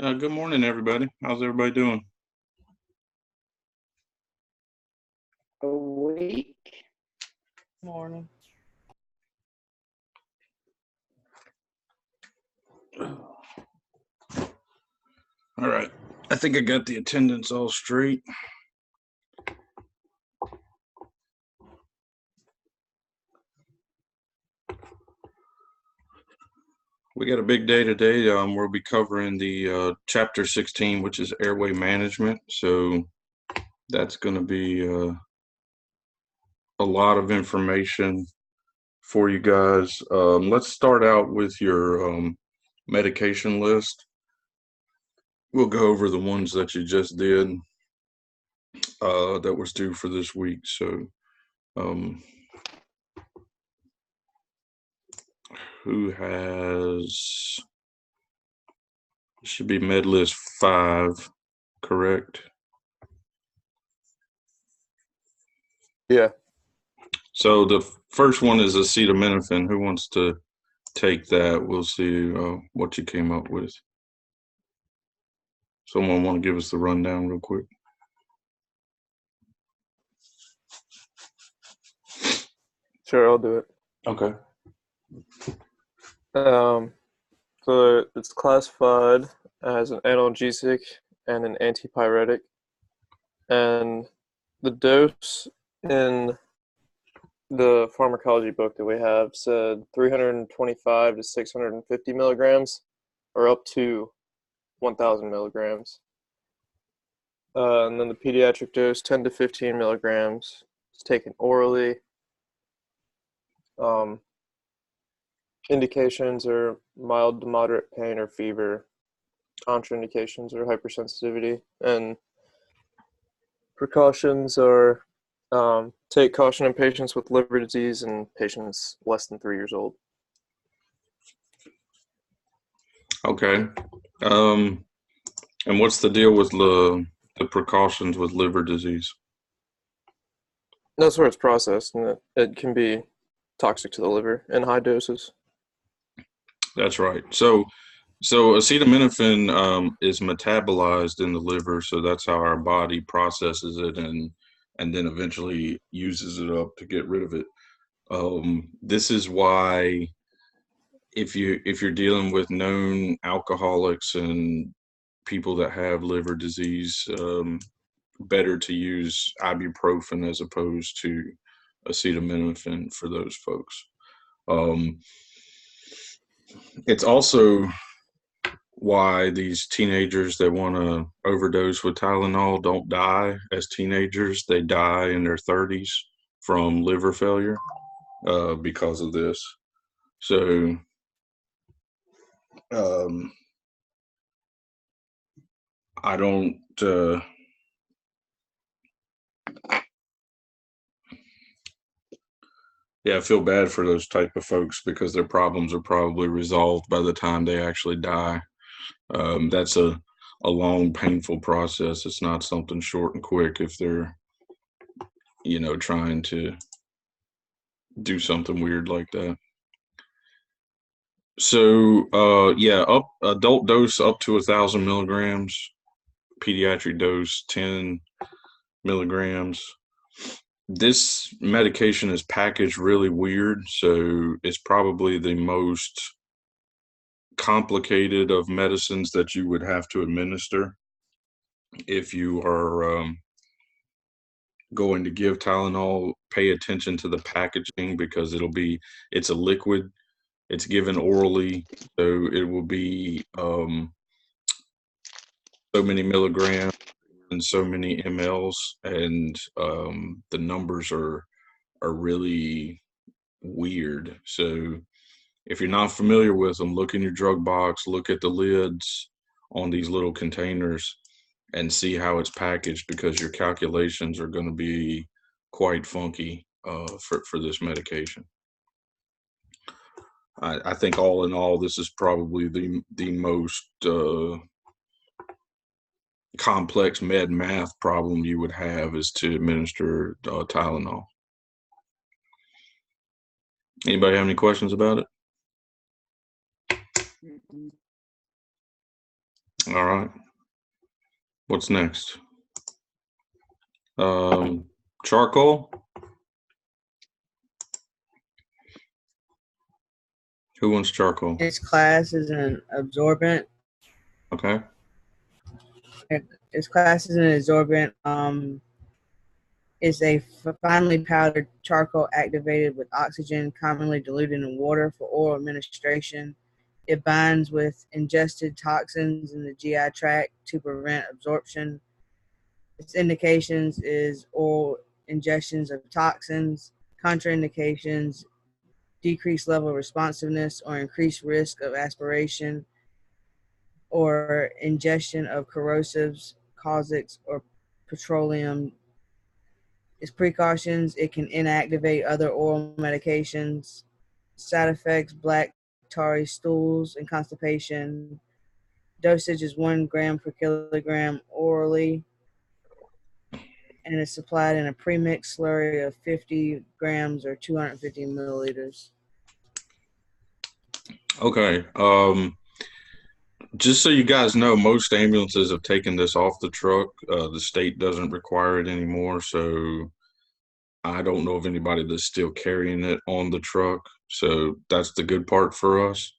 Good morning, everybody. How's everybody doing? Awake. Morning. All right. I think I got the attendance all straight. We got a big day today. We'll be covering the chapter 16, which is airway management. So that's going to be a lot of information for you guys. Let's start out with your medication list. We'll go over the ones that you just did that was due for this week. So who has, should be med list 5, correct? Yeah. So the first one is acetaminophen. Who wants to take that? We'll see what you came up with. Someone want to give us the rundown real quick? Sure, I'll do it. Okay. So it's classified as an analgesic and an antipyretic, and the dose in the pharmacology book that we have said 325 to 650 milligrams, or up to 1,000 milligrams. And then the pediatric dose, 10 to 15 milligrams, is taken orally. Indications are mild to moderate pain or fever. Contraindications are hypersensitivity. And precautions are take caution in patients with liver disease and patients less than 3 years old. Okay. And what's the deal with the precautions with liver disease? That's where it's processed, and it can be toxic to the liver in high doses. That's right. So acetaminophen is metabolized in the liver, so that's how our body processes it and then eventually uses it up to get rid of it. This is why if you're dealing with known alcoholics and people that have liver disease, better to use ibuprofen as opposed to acetaminophen for those folks. It's also why these teenagers that want to overdose with Tylenol don't die as teenagers. They die in their 30s from liver failure because of this. So I don't I feel bad for those type of folks because their problems are probably resolved by the time they actually die. That's a long, painful process. It's not something short and quick if they're, trying to do something weird like that. So, adult dose up to 1,000 milligrams, pediatric dose 10 milligrams. This medication is packaged really weird, so it's probably the most complicated of medicines that you would have to administer if you are going to give Tylenol. Pay attention to the packaging because it's a liquid. It's given orally, so it will be so many milligrams and so many mLs, and the numbers are really weird. So if you're not familiar with them, look in your drug box, look at the lids on these little containers and see how it's packaged, because your calculations are going to be quite funky for this medication. I think all in all, this is probably the most complex med math problem you would have is to administer Tylenol. Anybody have any questions about it? All right. What's next? Charcoal. Who wants charcoal? Its class is an absorbent. Okay. Its class is an absorbent. Is a finely powdered charcoal activated with oxygen, commonly diluted in water for oral administration. It binds with ingested toxins in the GI tract to prevent absorption. Its indications is oral ingestions of toxins, contraindications, decreased level of responsiveness or increased risk of aspiration or ingestion of corrosives, caustics, or petroleum. Its precautions: it can inactivate other oral medications. Side effects: black, tarry stools, and constipation. Dosage is 1 gram per kilogram orally, and is supplied in a premixed slurry of 50 grams or 250 milliliters. Okay. Just so you guys know, most ambulances have taken this off the truck. The state doesn't require it anymore, so I don't know of anybody that's still carrying it on the truck. So that's the good part for us.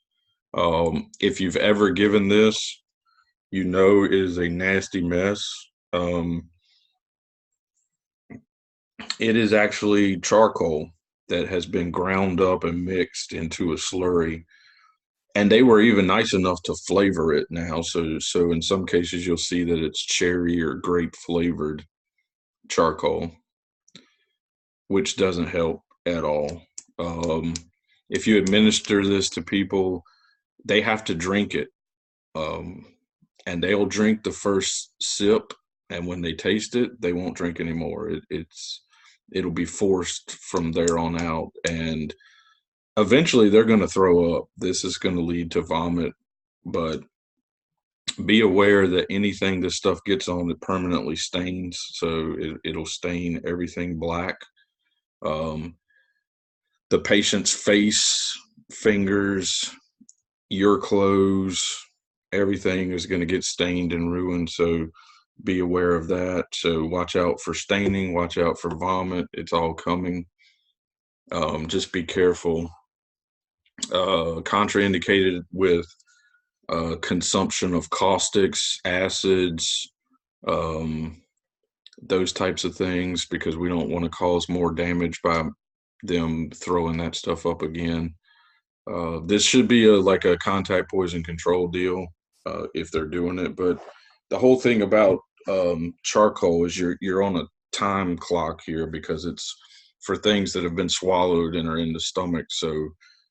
If you've ever given this, you know it is a nasty mess. It is actually charcoal that has been ground up and mixed into a slurry. And they were even nice enough to flavor it now. So in some cases you'll see that it's cherry or grape flavored charcoal, which doesn't help at all. If you administer this to people, they have to drink it. And they'll drink the first sip, and when they taste it, they won't drink anymore. It'll be forced from there on out, and eventually they're going to throw up. This is going to lead to vomit, but be aware that anything this stuff gets on, it permanently stains. So it'll stain everything black. The patient's face, fingers, your clothes, everything is going to get stained and ruined. So be aware of that. So watch out for staining, watch out for vomit. It's all coming. Just be careful. Contraindicated with consumption of caustics, acids, those types of things, because we don't want to cause more damage by them throwing that stuff up again. This should be like a contact poison control deal if they're doing it. But the whole thing about charcoal is you're on a time clock here, because it's for things that have been swallowed and are in the stomach. So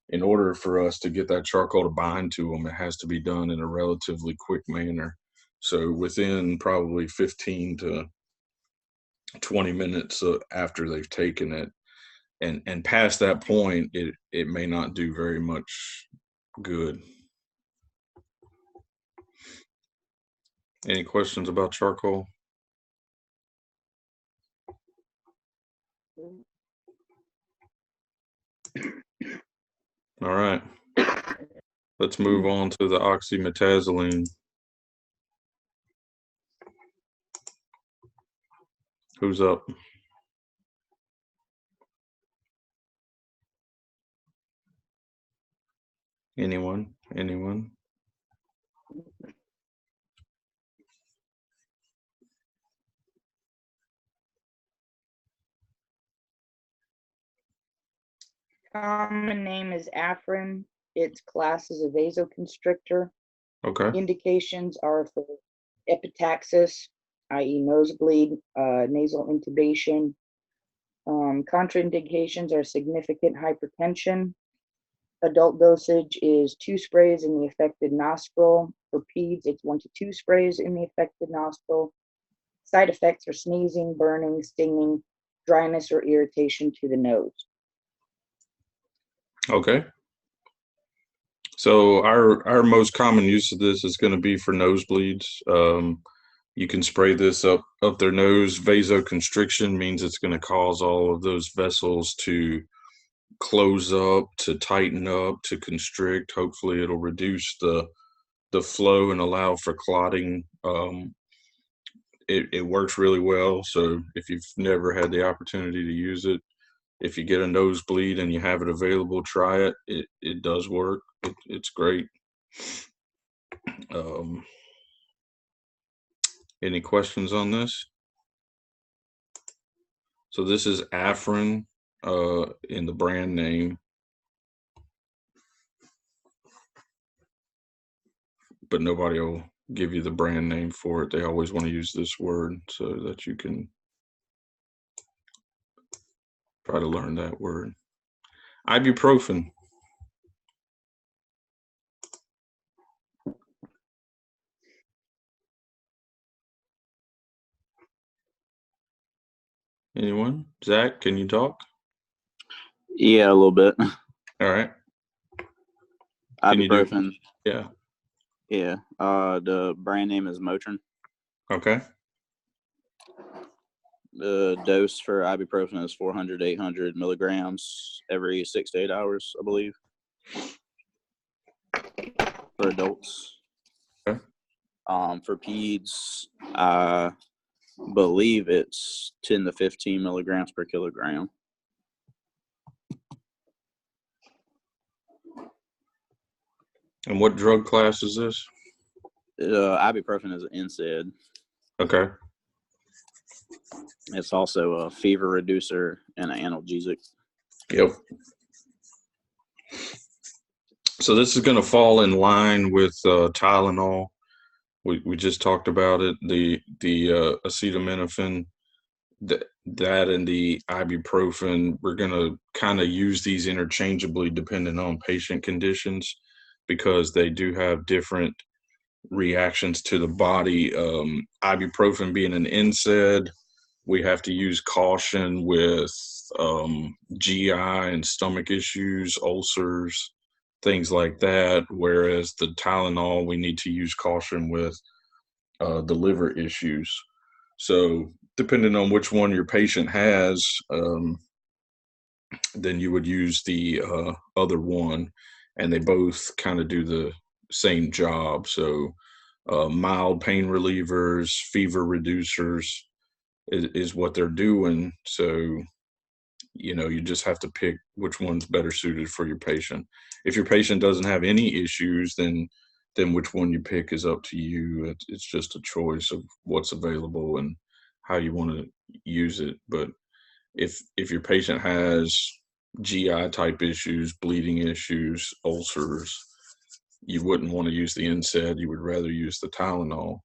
in order for us to get that charcoal to bind to them, it has to be done in a relatively quick manner. So within probably 15 to 20 minutes after they've taken it, and past that point, it may not do very much good. Any questions about charcoal? All right. Let's move on to the oxymetazoline. Who's up? Anyone? Common name is Afrin. Its class is a vasoconstrictor. Okay. Indications are for epistaxis, i.e. nosebleed, nasal intubation. Contraindications are significant hypertension. Adult dosage is 2 sprays in the affected nostril. For peds, it's 1 to 2 sprays in the affected nostril. Side effects are sneezing, burning, stinging, dryness, or irritation to the nose. Okay. So our most common use of this is going to be for nosebleeds. You can spray this up their nose. Vasoconstriction means it's going to cause all of those vessels to close up, to tighten up, to constrict. Hopefully it'll reduce the the flow and allow for clotting. It works really well. So if you've never had the opportunity to use it, if you get a nosebleed and you have it available, try it. It does work. It's great. Any questions on this? So this is Afrin in the brand name, but nobody will give you the brand name for it. They always want to use this word so that you can try to learn that word. Ibuprofen. Anyone? Zach, can you talk? Yeah, a little bit. All right. Can you do- Ibuprofen. Yeah. Yeah. The brand name is Motrin. Okay. The dose for ibuprofen is 400 to 800 milligrams every 6 to 8 hours, I believe, for adults. Okay. For peds, I believe it's 10 to 15 milligrams per kilogram. And what drug class is this? Ibuprofen is an NSAID. Okay. It's also a fever reducer and an analgesic. Yep. So this is going to fall in line with Tylenol. We just talked about it. The acetaminophen, that and the ibuprofen. We're going to kind of use these interchangeably depending on patient conditions because they do have different reactions to the body. Ibuprofen being an NSAID, we have to use caution with GI and stomach issues, ulcers, things like that. Whereas the Tylenol, we need to use caution with the liver issues. So depending on which one your patient has, then you would use the other one, and they both kind of do the same job. So mild pain relievers, fever reducers is what they're doing. So, you just have to pick which one's better suited for your patient. If your patient doesn't have any issues, then which one you pick is up to you. It's just a choice of what's available and how you want to use it. But if your patient has GI type issues, bleeding issues, ulcers, you wouldn't want to use the NSAID. You would rather use the Tylenol.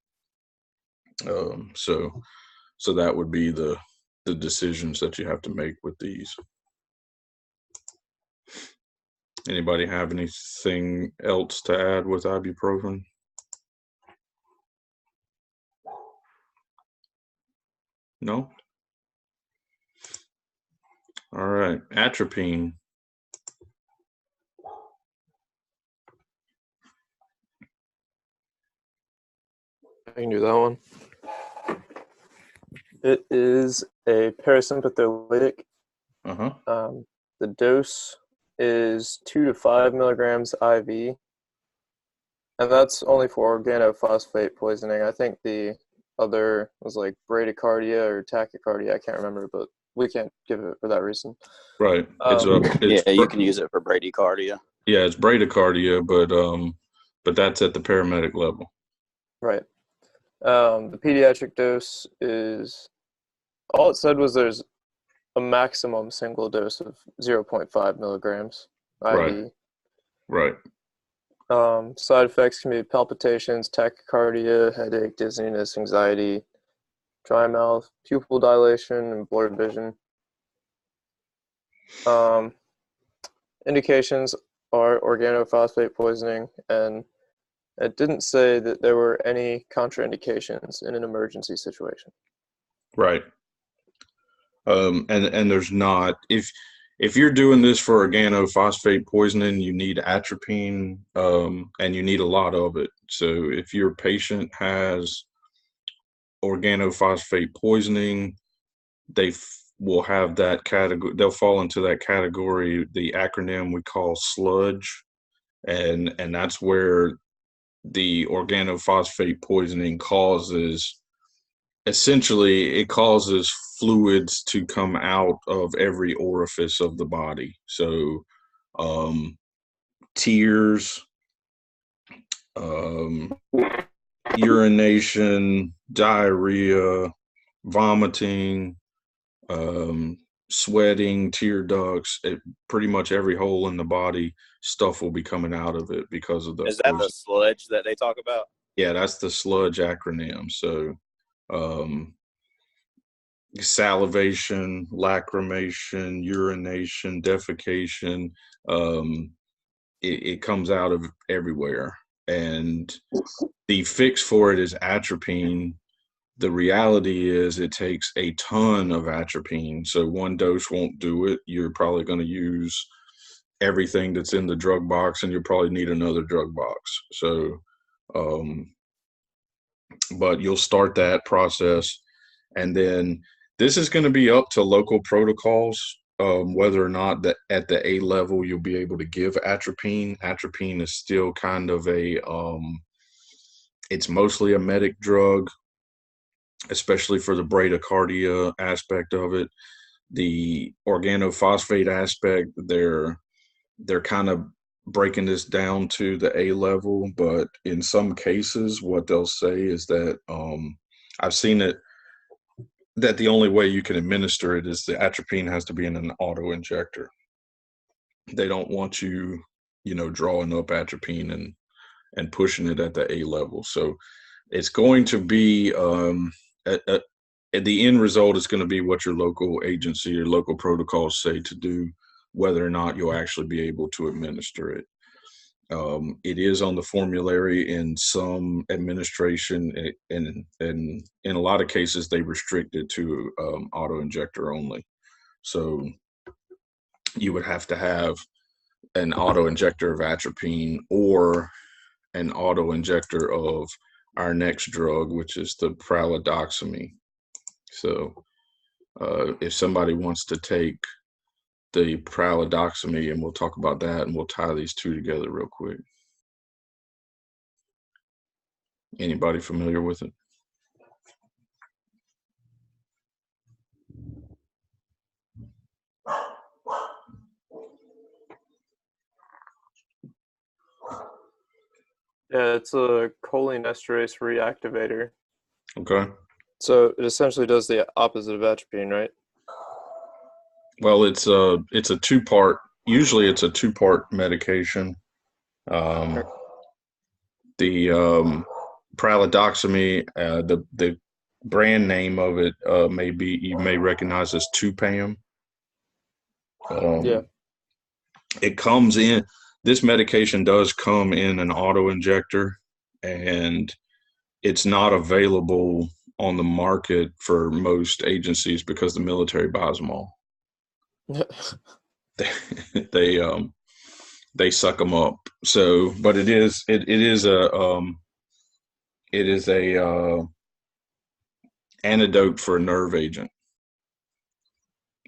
So that would be the decisions that you have to make with these. Anybody have anything else to add with ibuprofen? No? All right. Atropine. I can do that one. It is a parasympathetic. Uh-huh. The dose is 2 to 5 milligrams IV, and that's only for organophosphate poisoning. I think the other was like bradycardia or tachycardia. I can't remember, but we can't give it for that reason. Right. Yeah, you can use it for bradycardia. Yeah, it's bradycardia, but that's at the paramedic level. Right. The pediatric dose is, all it said was there's a maximum single dose of 0.5 milligrams IV. Right. Side effects can be palpitations, tachycardia, headache, dizziness, anxiety, dry mouth, pupil dilation, and blurred vision. Indications are organophosphate poisoning, and it didn't say that there were any contraindications in an emergency situation. Right. And there's not. If you're doing this for organophosphate poisoning, you need atropine, and you need a lot of it. So if your patient has organophosphate poisoning, they will have that category. They'll fall into that category. The acronym we call sludge, and that's where the organophosphate poisoning causes, essentially, it causes fluids to come out of every orifice of the body. So, tears, urination, diarrhea, vomiting, sweating, tear ducts, pretty much every hole in the body, stuff will be coming out of it because of Is that the those. sludge that they talk about? Yeah, that's the sludge acronym. So, salivation, lacrimation, urination, defecation, it comes out of everywhere. And the fix for it is atropine. The reality is it takes a ton of atropine. So one dose won't do it. You're probably going to use everything that's in the drug box, and you'll probably need another drug box. So, but you'll start that process. And then this is going to be up to local protocols, whether or not that at the A level you'll be able to give atropine. Atropine is still kind of it's mostly a medic drug, especially for the bradycardia aspect of it. The organophosphate aspect, they're kind of breaking this down to the A level, but in some cases, what they'll say is that I've seen it that the only way you can administer it is the atropine has to be in an auto injector. They don't want you, drawing up atropine and pushing it at the A level. So it's going to be at the end result is going to be what your local agency or local protocols say to do, whether or not you'll actually be able to administer it. It is on the formulary in some administration, and in a lot of cases they restrict it to auto injector only. So you would have to have an auto injector of atropine or an auto injector of our next drug, which is the pralidoxime. So if somebody wants to take the pralidoxime, and we'll talk about that, and we'll tie these two together real quick. Anybody familiar with it? Yeah, it's a cholinesterase reactivator. Okay. So it essentially does the opposite of atropine, right? Well, it's a two-part. Usually, it's a two-part medication. The pralidoxime, the brand name of it you may recognize as Tupam. Yeah. It comes in. This medication does come in an auto injector, and it's not available on the market for most agencies because the military buys them all. They suck them up. So, but it is a antidote for a nerve agent,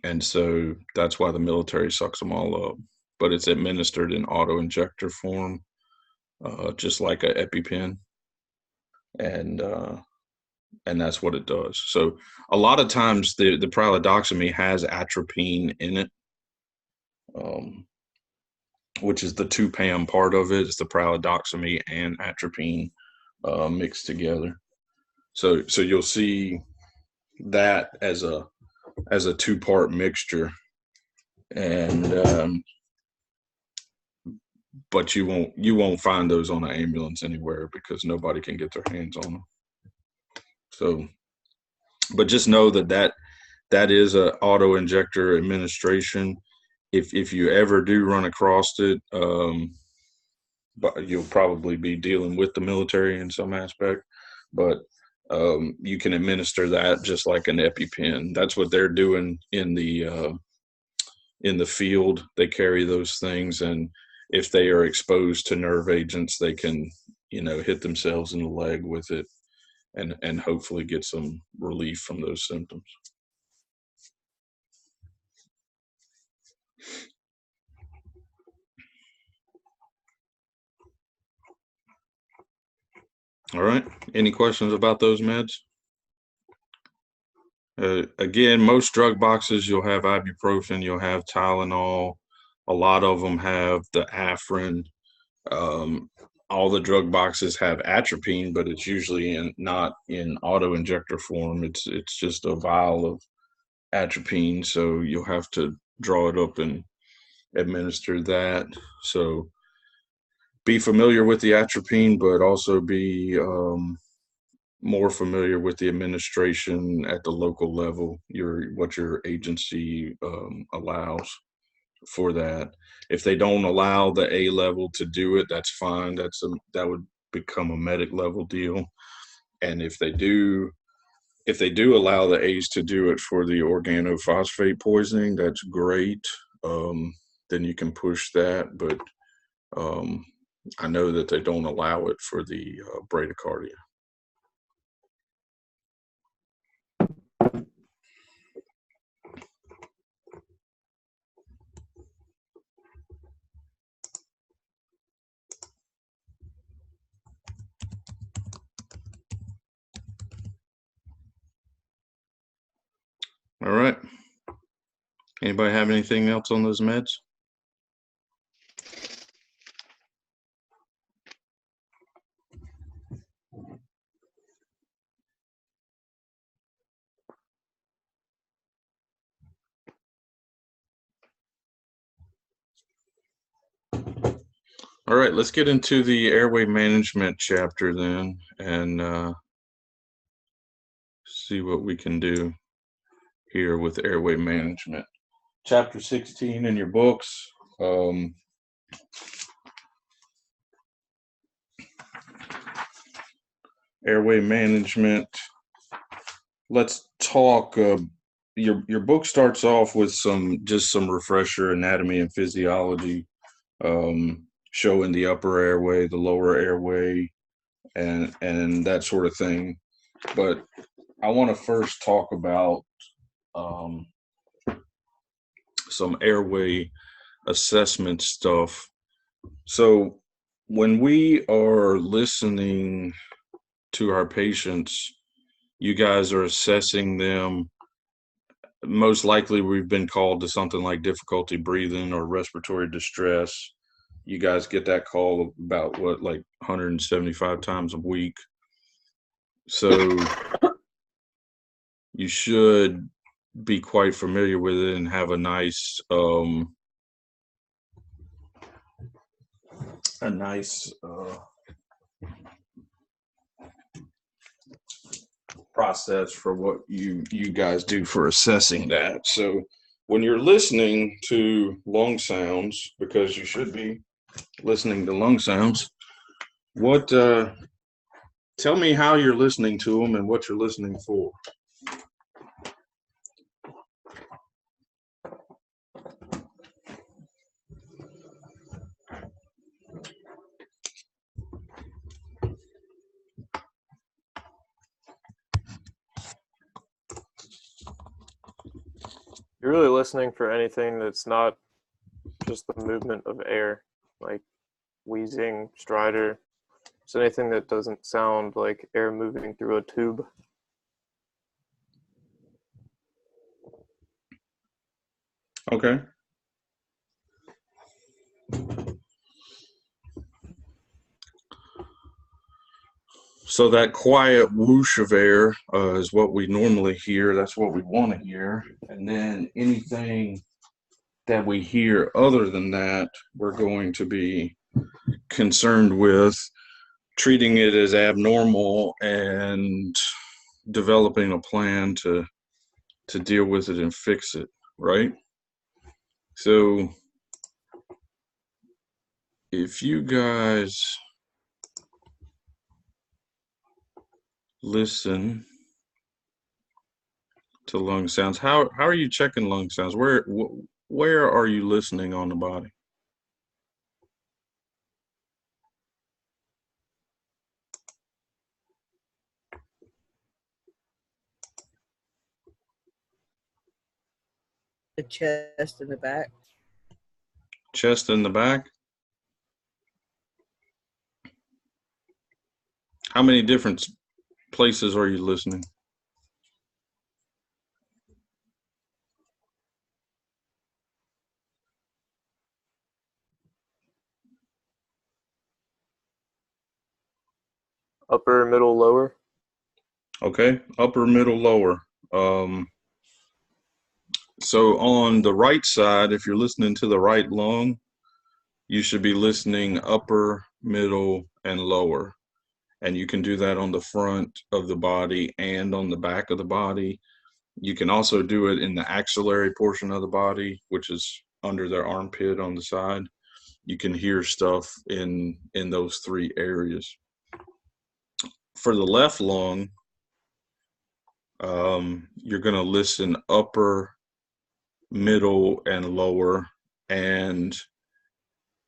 and so that's why the military sucks them all up. But it's administered in auto injector form, just like a EpiPen, and that's what it does. So a lot of times the pralidoxime has atropine in it, which is the Tupam part of it. It's the pralidoxime and atropine mixed together. So you'll see that as a two-part mixture, and but you won't find those on an ambulance anywhere because nobody can get their hands on them. So, but just know that is a auto injector administration. If you ever do run across it, but you'll probably be dealing with the military in some aspect, but you can administer that just like an EpiPen. That's what they're doing in the field. They carry those things, and if they are exposed to nerve agents, they can, hit themselves in the leg with it and hopefully get some relief from those symptoms. All right. Any questions about those meds? Again, most drug boxes, you'll have ibuprofen, you'll have Tylenol. A lot of them have the Afrin. Um, all the drug boxes have atropine, but it's usually not in auto injector form. It's just a vial of atropine, so you'll have to draw it up and administer that. So be familiar with the atropine, but also be more familiar with the administration at the local level, what your agency allows for that. If they don't allow the A level to do it, that's fine. That would become a medic level deal. And if they do allow the A's to do it for the organophosphate poisoning, that's great. Then you can push that, but I know that they don't allow it for the bradycardia. All right. Anybody have anything else on those meds? All right, let's get into the airway management chapter then, and see what we can do here with airway management. Chapter 16 in your books. Airway management. Let's talk. Your book starts off with some refresher anatomy and physiology, showing the upper airway, the lower airway, and that sort of thing. But I want to first talk about some airway assessment stuff. So when we are listening to our patients, you guys are assessing them. Most likely we've been called to something like difficulty breathing or respiratory distress. You guys get that call about like 175 times a week. So you should be quite familiar with it and have a nice process for what you guys do for assessing that. So when you're listening to lung sounds, because you should be listening to lung sounds, tell me how you're listening to them and what you're listening for. You're really listening for anything that's not just the movement of air, like wheezing, stridor. So anything that doesn't sound like air moving through a tube. Okay. So that quiet whoosh of air is what we normally hear. That's what we want to hear. And then anything that we hear other than that, we're going to be concerned with, treating it as abnormal and developing a plan to deal with it and fix it, right? So if you guys listen to lung sounds, how are you checking lung sounds? Where are you listening on the body? The chest and the back. Chest and the back? How many different places are you listening? Upper, middle, lower. Okay, upper, middle, lower. So on the right side, if you're listening to the right lung, you should be listening upper, middle, and lower. And you can do that on the front of the body and on the back of the body. You can also do it in the axillary portion of the body, which is under their armpit on the side. You can hear stuff in those three areas. For the left lung, you're going to listen upper, middle, and lower. And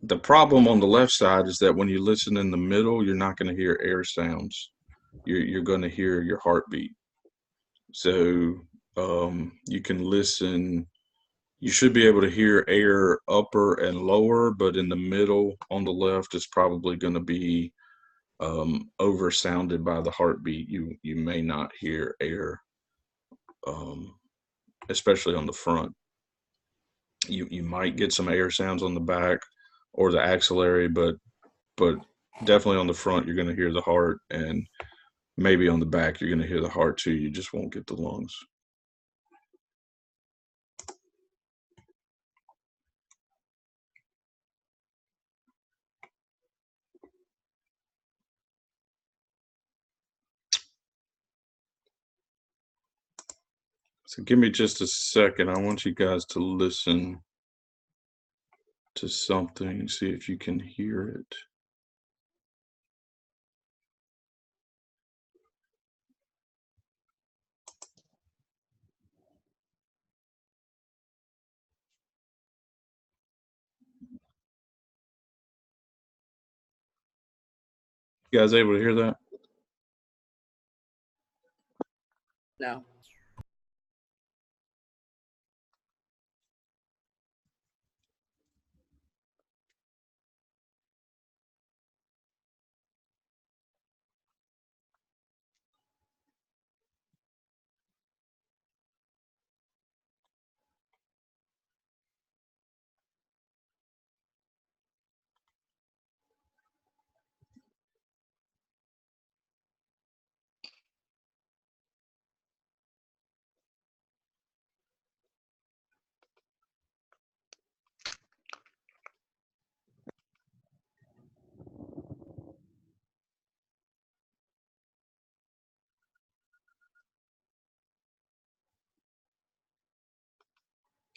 the problem on the left side is that when you listen in the middle, you're not going to hear air sounds. You're going to hear your heartbeat. So you can listen. You should be able to hear air upper and lower, but in the middle on the left is probably going to be oversounded by the heartbeat. You may not hear air, especially on the front. You might get some air sounds on the back or the axillary, but definitely on the front you're going to hear the heart, and maybe on the back you're going to hear the heart too. You just won't get the lungs. So give me just a second. I want you guys to listen to something, see if you can hear it. You guys able to hear that? No.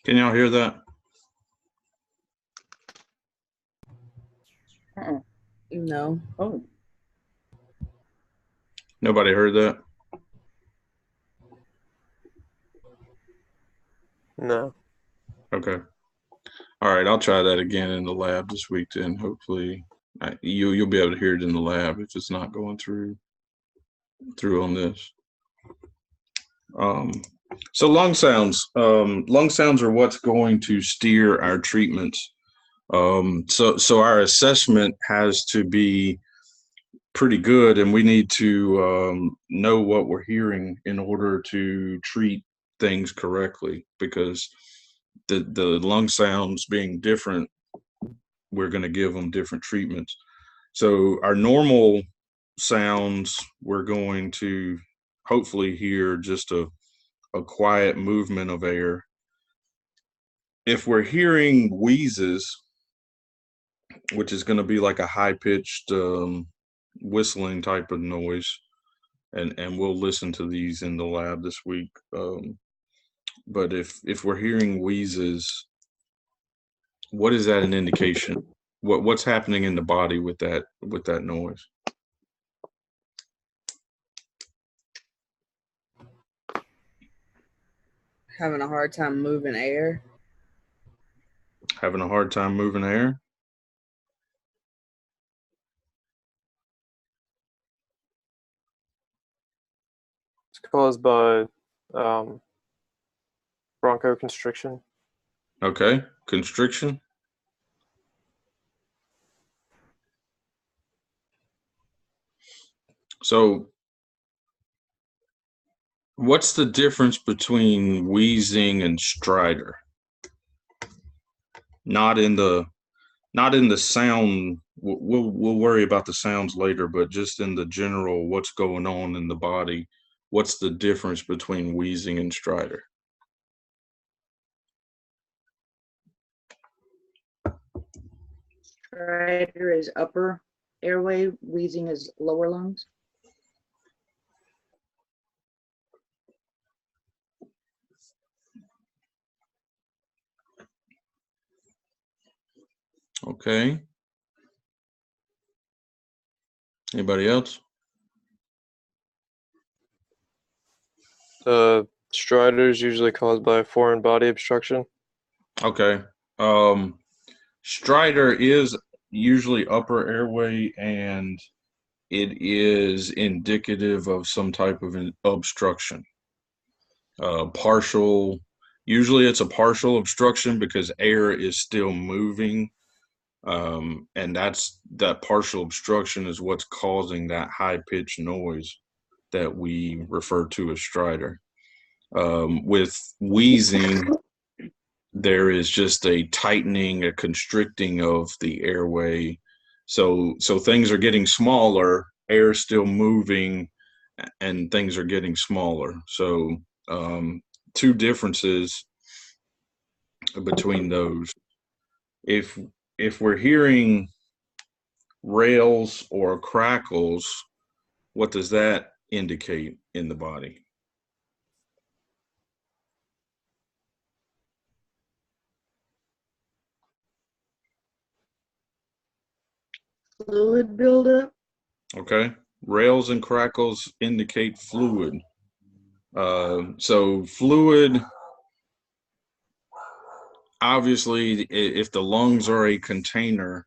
Can y'all hear that? No. Oh, Nobody heard that? No. Okay. All right, I'll try that again in the lab this week then. Hopefully you'll be able to hear it in the lab if it's not going through on this. So lung sounds. Lung sounds are what's going to steer our treatments. So our assessment has to be pretty good, and we need to know what we're hearing in order to treat things correctly, because the lung sounds being different, we're going to give them different treatments. So our normal sounds, we're going to hopefully hear just a quiet movement of air. If we're hearing wheezes, which is going to be like a high-pitched whistling type of noise, and we'll listen to these in the lab this week. But if we're hearing wheezes, what is that an indication? What's happening in the body with that noise? Having a hard time moving air. Having a hard time moving air? It's caused by bronchoconstriction. Okay, constriction. So what's the difference between wheezing and stridor? Not in the sound. We'll worry about the sounds later, but just in the general, what's going on in the body? What's the difference between wheezing and stridor? Stridor is upper airway, wheezing is lower lungs. Okay. Anybody else? Stridor is usually caused by foreign body obstruction. Okay. Stridor is usually upper airway, and it is indicative of some type of an obstruction. Partial, usually it's a partial obstruction because air is still moving. And that partial obstruction is what's causing that high pitched noise that we refer to as stridor. With wheezing, there is just a tightening, a constricting of the airway. So things are getting smaller, air is still moving, and things are getting smaller. So two differences between those. If we're hearing rails or crackles, what does that indicate in the body? Fluid buildup. Okay. Rails and crackles indicate fluid. So fluid, obviously, if the lungs are a container,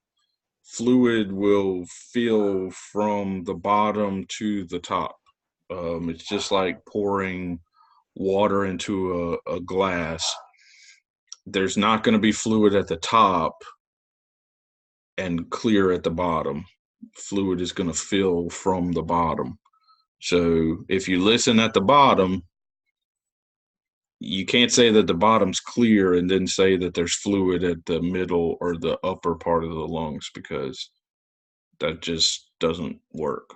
fluid will fill from the bottom to the top. It's just like pouring water into a glass. There's not going to be fluid at the top and clear at the bottom. Fluid is going to fill from the bottom. So if you listen at the bottom, you can't say that the bottom's clear and then say that there's fluid at the middle or the upper part of the lungs, because that just doesn't work.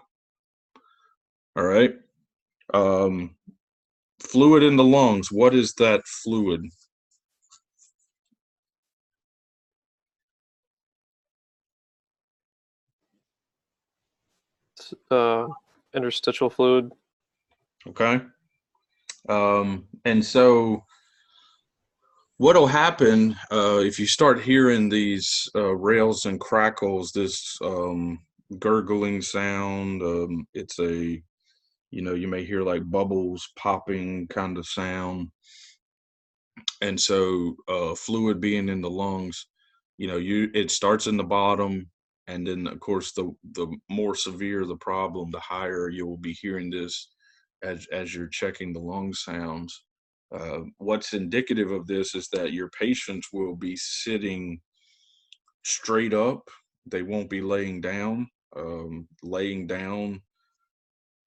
All right. Fluid in the lungs. What is that fluid? Interstitial fluid. Okay. And so what'll happen if you start hearing these rails and crackles, this gurgling sound, it's a, you may hear like bubbles popping kind of sound. And so fluid being in the lungs, it starts in the bottom, and then of course the more severe the problem, the higher you will be hearing this as you're checking the lung sounds. What's indicative of this is that your patients will be sitting straight up. They won't be laying down. Laying down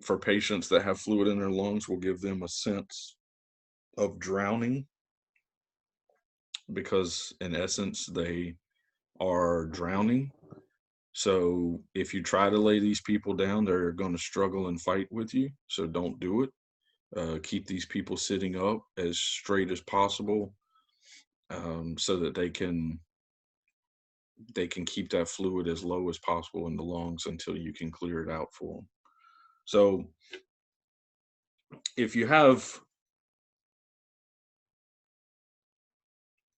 for patients that have fluid in their lungs will give them a sense of drowning, because in essence they are drowning. So if you try to lay these people down, they're going to struggle and fight with you. So don't do it. Keep these people sitting up as straight as possible, so that they can keep that fluid as low as possible in the lungs until you can clear it out for them. So if you have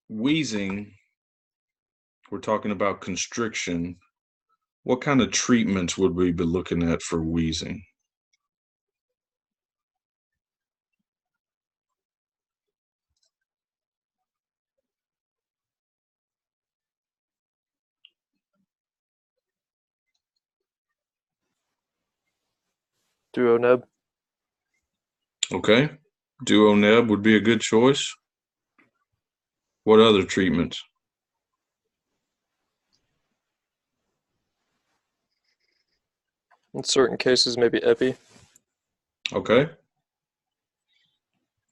wheezing, we're talking about constriction. What kind of treatments would we be looking at for wheezing? Duoneb. Okay. Duoneb would be a good choice. What other treatments? In certain cases, maybe epi. Okay.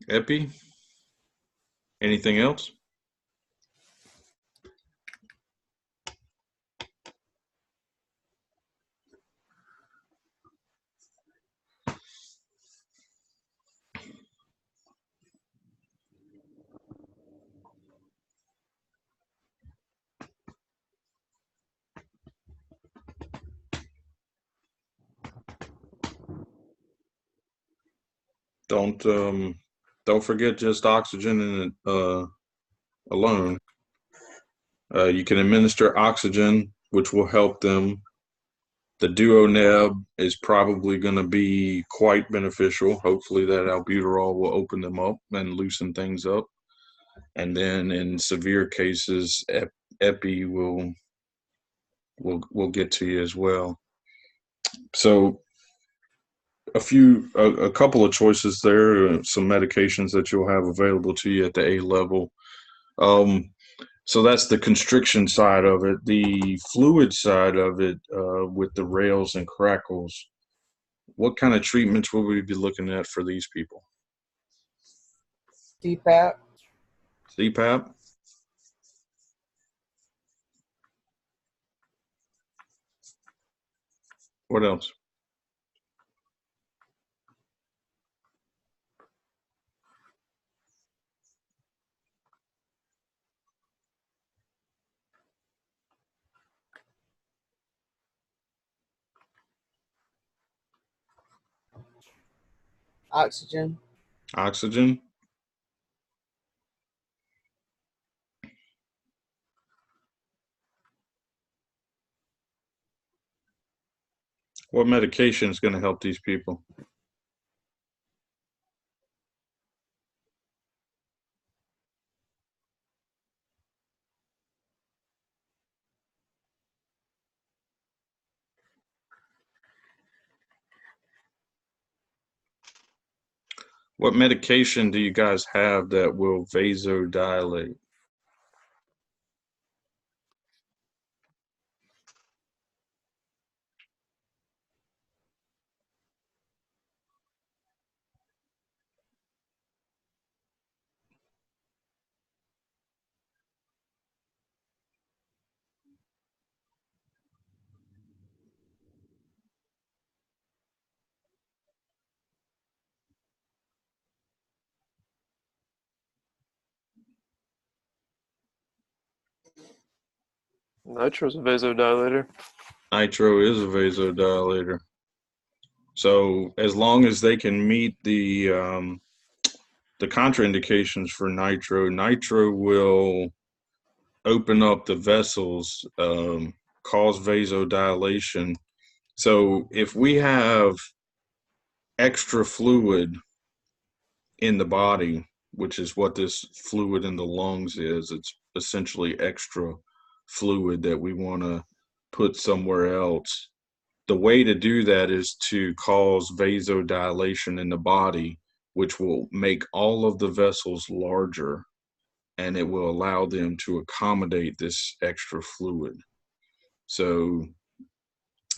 Epi. Anything else? Don't forget just oxygen and alone. You can administer oxygen, which will help them. The Duo Neb is probably going to be quite beneficial. Hopefully, that albuterol will open them up and loosen things up. And then, in severe cases, epi will get to you as well. So, a couple of choices there. Some medications that you'll have available to you at the A level. So that's the constriction side of it. The fluid side of it, with the rails and crackles, what kind of treatments will we be looking at for these people? CPAP. CPAP? What else? Oxygen. Oxygen? What medication is going to help these people? What medication do you guys have that will vasodilate? Nitro's a vasodilator. Nitro is a vasodilator. So as long as they can meet the contraindications for nitro will open up the vessels, cause vasodilation. So if we have extra fluid in the body, which is what this fluid in the lungs is, it's essentially extra fluid that we want to put somewhere else. The way to do that is to cause vasodilation in the body, which will make all of the vessels larger, and it will allow them to accommodate this extra fluid. So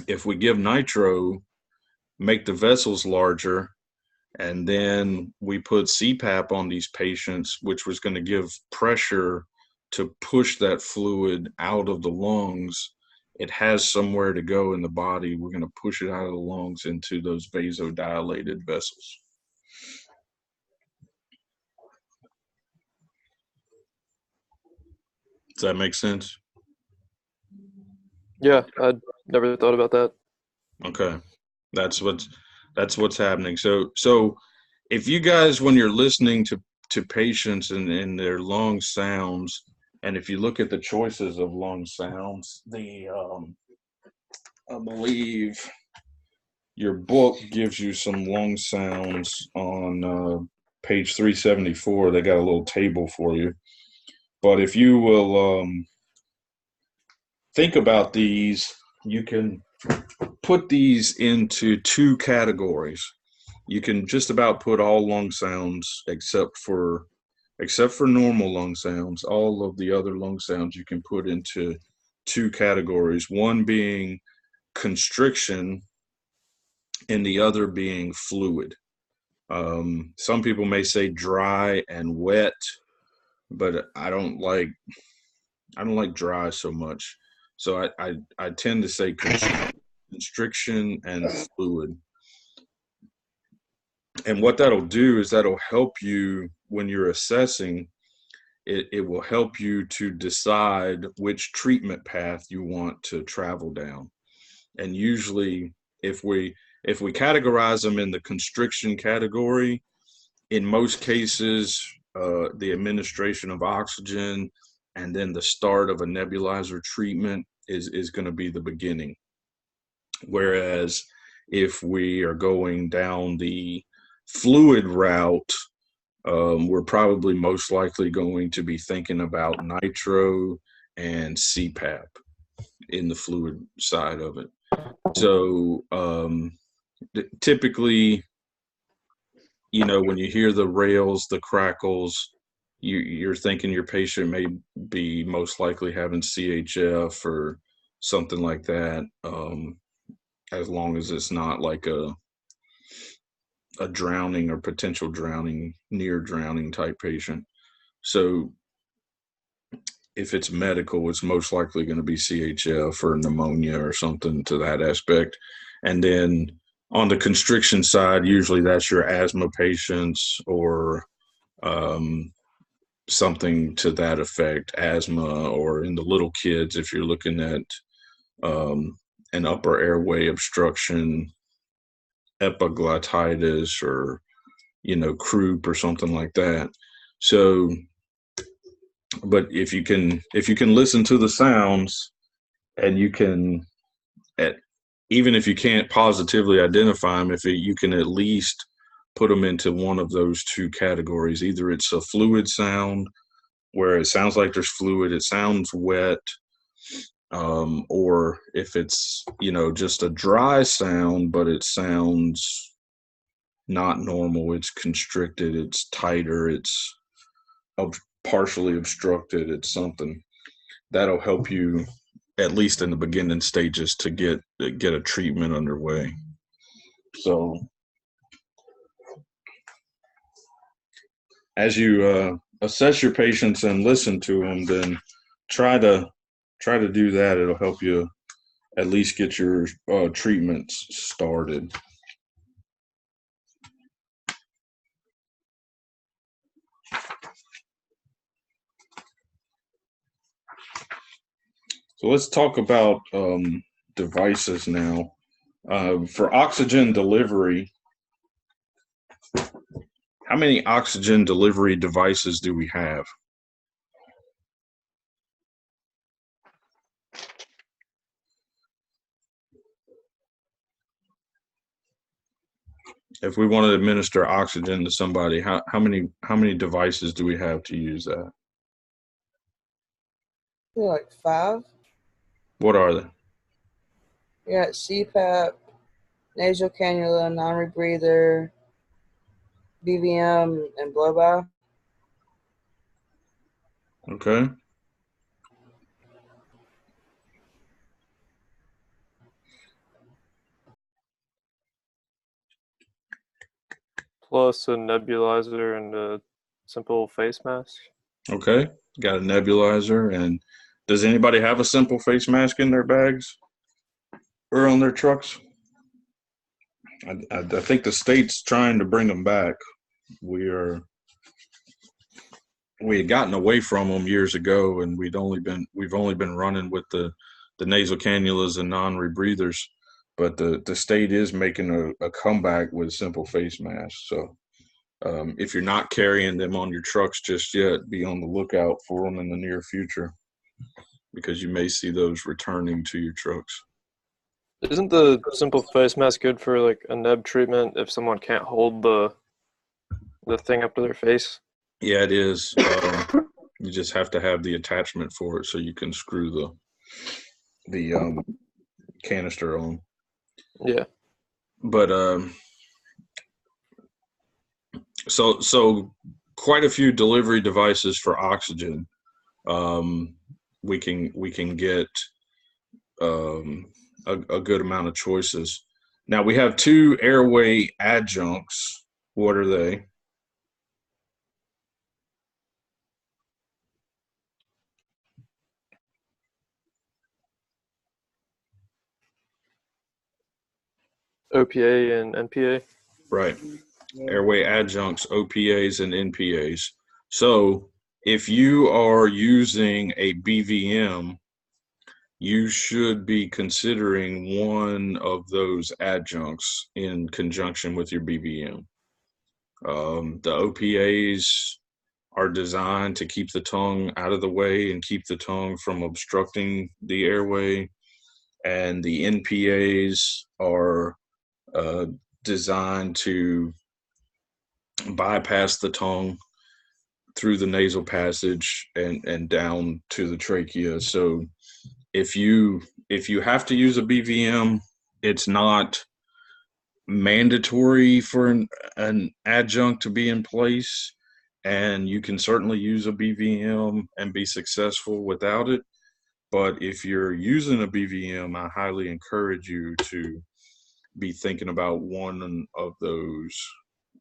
if we give nitro, make the vessels larger, and then we put CPAP on these patients, which was going to give pressure to push that fluid out of the lungs. It has somewhere to go in the body. We're going to push it out of the lungs into those vasodilated vessels. Does that make sense? Yeah, I'd never thought about that. Okay. That's what's happening. So if you guys, when you're listening to patients and their lung sounds, and if you look at the choices of lung sounds, I believe your book gives you some lung sounds on page 374. They got a little table for you. But if you will think about these, you can put these into two categories. You can just about put all lung sounds except for normal lung sounds. All of the other lung sounds you can put into two categories. One being constriction, and the other being fluid. Some people may say dry and wet, but I don't like dry so much. So I tend to say constriction and fluid. And what that'll do is that'll help you when you're assessing. It will help you to decide which treatment path you want to travel down. And usually, if we categorize them in the constriction category, in most cases, the administration of oxygen and then the start of a nebulizer treatment is going to be the beginning. Whereas if we are going down the fluid route, we're probably most likely going to be thinking about nitro and CPAP in the fluid side of it. So typically, when you hear the rails, the crackles, you're thinking your patient may be most likely having CHF or something like that, as long as it's not like a drowning or potential drowning, near drowning type patient. So if it's medical, it's most likely going to be CHF or pneumonia or something to that aspect. And then on the constriction side, usually that's your asthma patients or something to that effect, asthma, or in the little kids, if you're looking at an upper airway obstruction, epiglottitis, or croup or something like that. So, but if you can listen to the sounds, and you can, even if you can't positively identify them, you can at least put them into one of those two categories. Either it's a fluid sound where it sounds like there's fluid, it sounds wet, or if it's just a dry sound but it sounds not normal, it's constricted, it's tighter, it's partially obstructed, it's something that'll help you at least in the beginning stages to get a treatment underway. So as you assess your patients and listen to them, then try to do that. It'll help you at least get your treatments started. So let's talk about devices now. For oxygen delivery, how many oxygen delivery devices do we have? If we want to administer oxygen to somebody, how many devices do we have to use that? Like 5. What are they? You got CPAP, nasal cannula, non-rebreather, BVM, and blow-by. Okay. Plus a nebulizer and a simple face mask. Okay. Got a nebulizer. And does anybody have a simple face mask in their bags or on their trucks? I think the state's trying to bring them back. We had gotten away from them years ago, and we've only been running with the nasal cannulas and non-rebreathers. But the state is making a comeback with simple face masks. So if you're not carrying them on your trucks just yet, be on the lookout for them in the near future, because you may see those returning to your trucks. Isn't the simple face mask good for like a neb treatment if someone can't hold the thing up to their face? Yeah, it is. You just have to have the attachment for it so you can screw the canister on. Yeah. But so quite a few delivery devices for oxygen. We can get a good amount of choices. Now we have two airway adjuncts. What are they? OPA and NPA. Right. Yeah. Airway adjuncts, OPAs and NPAs. So if you are using a BVM, you should be considering one of those adjuncts in conjunction with your BVM. The OPAs are designed to keep the tongue out of the way and keep the tongue from obstructing the airway. And the NPAs are designed to bypass the tongue through the nasal passage and down to the trachea. So if you have to use a BVM, it's not mandatory for an adjunct to be in place, and you can certainly use a BVM and be successful without it. But if you're using a BVM, I highly encourage you to be thinking about one of those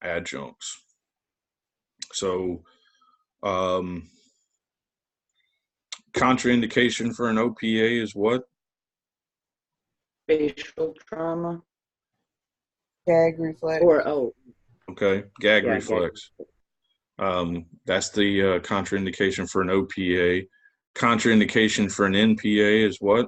adjuncts. So contraindication for an OPA is what? Facial trauma. Gag reflex. Okay, gag Yeah, reflex. That's the contraindication for an OPA. Contraindication for an NPA is what?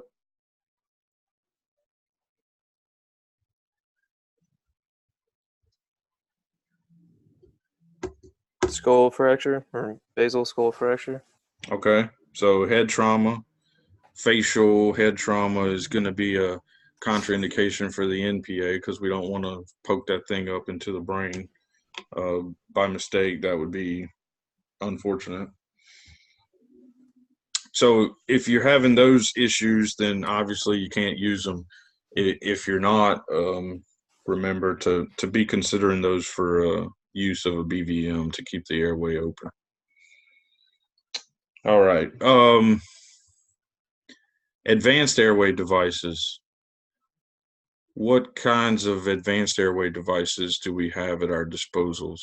Skull fracture or basal skull fracture. Okay, so head trauma, facial head trauma is going to be a contraindication for the NPA because we don't want to poke that thing up into the brain by mistake. That would be unfortunate. So if you're having those issues, then obviously you can't use them. If you're not, remember to be considering those for use of a BVM to keep the airway open. All right. Advanced airway devices. What kinds of advanced airway devices do we have at our disposals?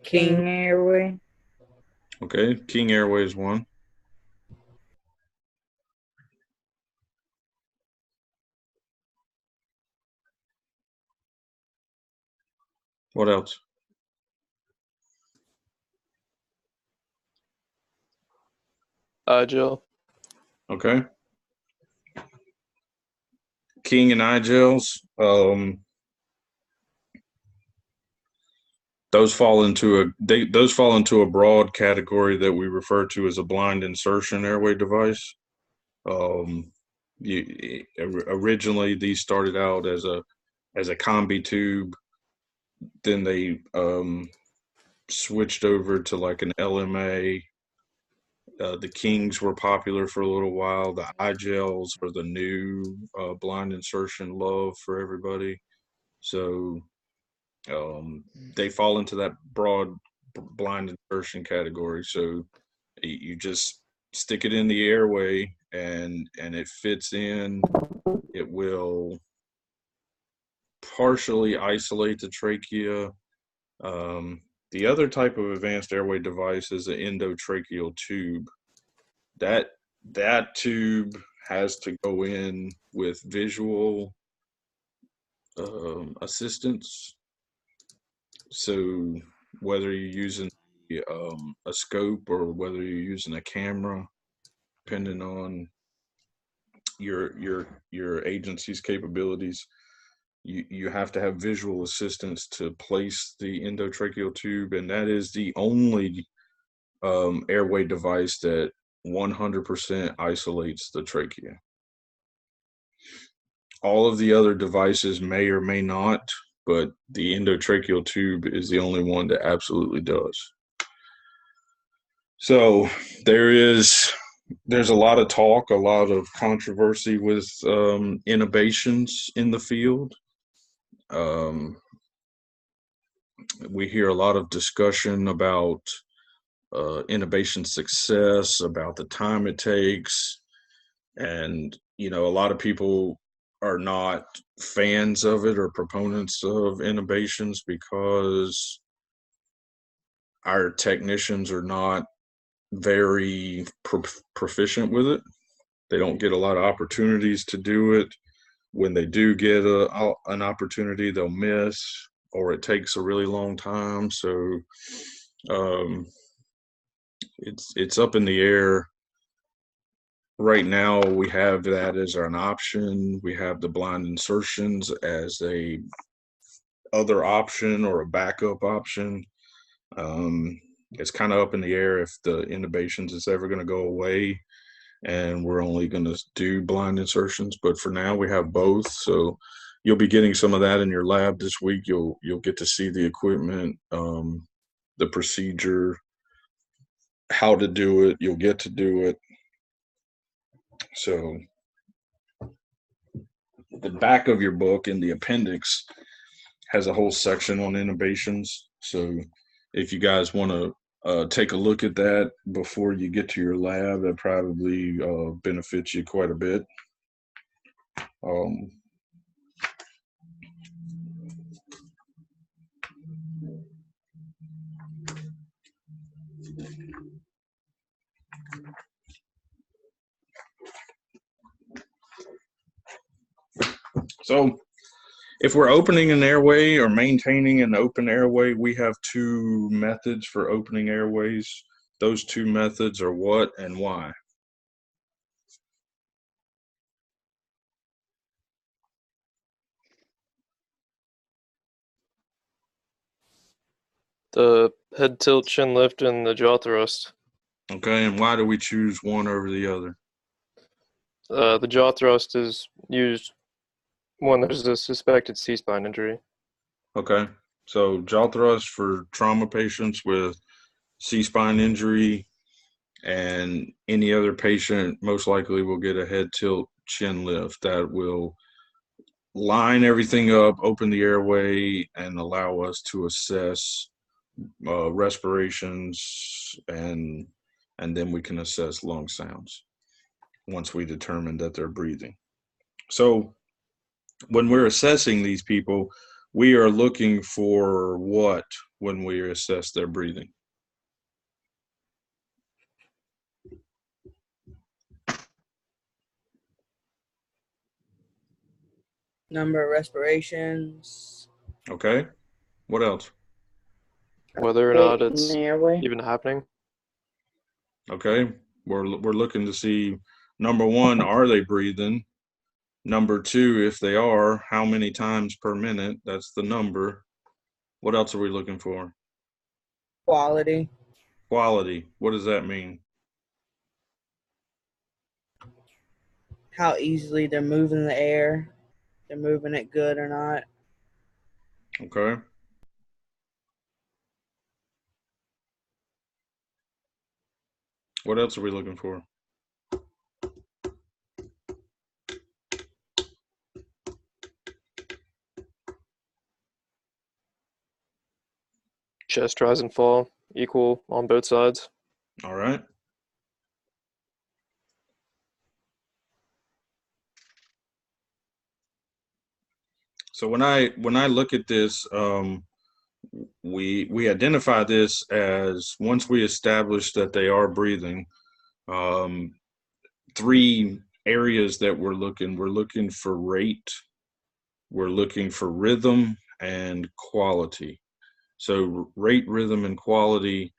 King. Airway. Okay, King Airway is one. What else? iGel. Okay. King and iGels. Those fall into a broad category that we refer to as a blind insertion airway device. Originally, these started out as a combi tube. Then they switched over to like an LMA. The Kings were popular for a little while. The iGels are the new blind insertion love for everybody. So they fall into that broad blind insertion category. So you just stick it in the airway and it fits in. It will partially isolate the trachea. The other type of advanced airway device is an endotracheal tube. That tube has to go in with visual assistance. So whether you're using a scope or whether you're using a camera, depending on your agency's capabilities, you have to have visual assistance to place the endotracheal tube, and that is the only airway device that 100% isolates the trachea. All of the other devices may or may not, but the endotracheal tube is the only one that absolutely does. So there's a lot of talk, a lot of controversy with innovations in the field. we hear a lot of discussion about intubation success, about the time it takes. And, you know, a lot of people are not fans of it or proponents of intubations because our technicians are not very proficient with it. They don't get a lot of opportunities to do it. When they do get an opportunity, they'll miss, or it takes a really long time. So um, it's up in the air. Right now, we have that as an option. We have the blind insertions as a other option or a backup option. It's kind of up in the air if the intubations is ever going to go away, and we're only going to do blind insertions. But for now, we have both. So you'll be getting some of that in your lab this week. You'll get to see the equipment, the procedure, how to do it. You'll get to do it. So the back of your book in the appendix has a whole section on intubations. So if you guys want to take a look at that before you get to your lab, that probably benefits you quite a bit. So if we're opening an airway or maintaining an open airway, we have two methods for opening airways. Those two methods are what and why? The head tilt, chin lift, and the jaw thrust. Okay, and why do we choose one over the other? The jaw thrust is used when there's a suspected C-spine injury. Okay, so jaw thrust for trauma patients with C-spine injury, and any other patient most likely will get a head tilt chin lift that will line everything up, open the airway, and allow us to assess respirations, and then we can assess lung sounds once we determine that they're breathing. So when we're assessing these people, we are looking for what when we assess their breathing? Number of respirations. Okay. What else? Whether or Rate not in it's the airway. even happening. Okay. We're looking to see, number one, are they breathing? Number two, if they are, how many times per minute? That's the number. What else are we looking for? Quality. Quality. What does that mean? How easily they're moving the air. They're moving it good or not. Okay. What else are we looking for? Chest rise and fall, equal on both sides. All right. So when I look at this, we identify this as, once we establish that they are breathing, three areas that we're looking for rate, we're looking for rhythm, and quality. So rate, rhythm, and quality.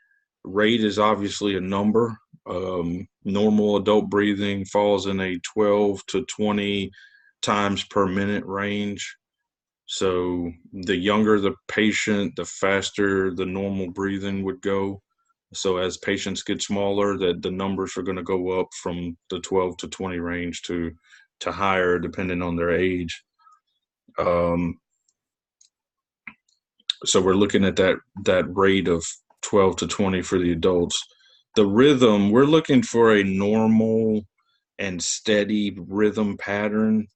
Rate is obviously a number. Normal adult breathing falls in a 12 to 20 times per minute range. So the younger the patient, the faster the normal breathing would go. So as patients get smaller, that the numbers are going to go up from the 12 to 20 range to higher, depending on their age. So we're looking at that rate of 12 to 20 for the adults. The rhythm, we're looking for a normal and steady rhythm pattern.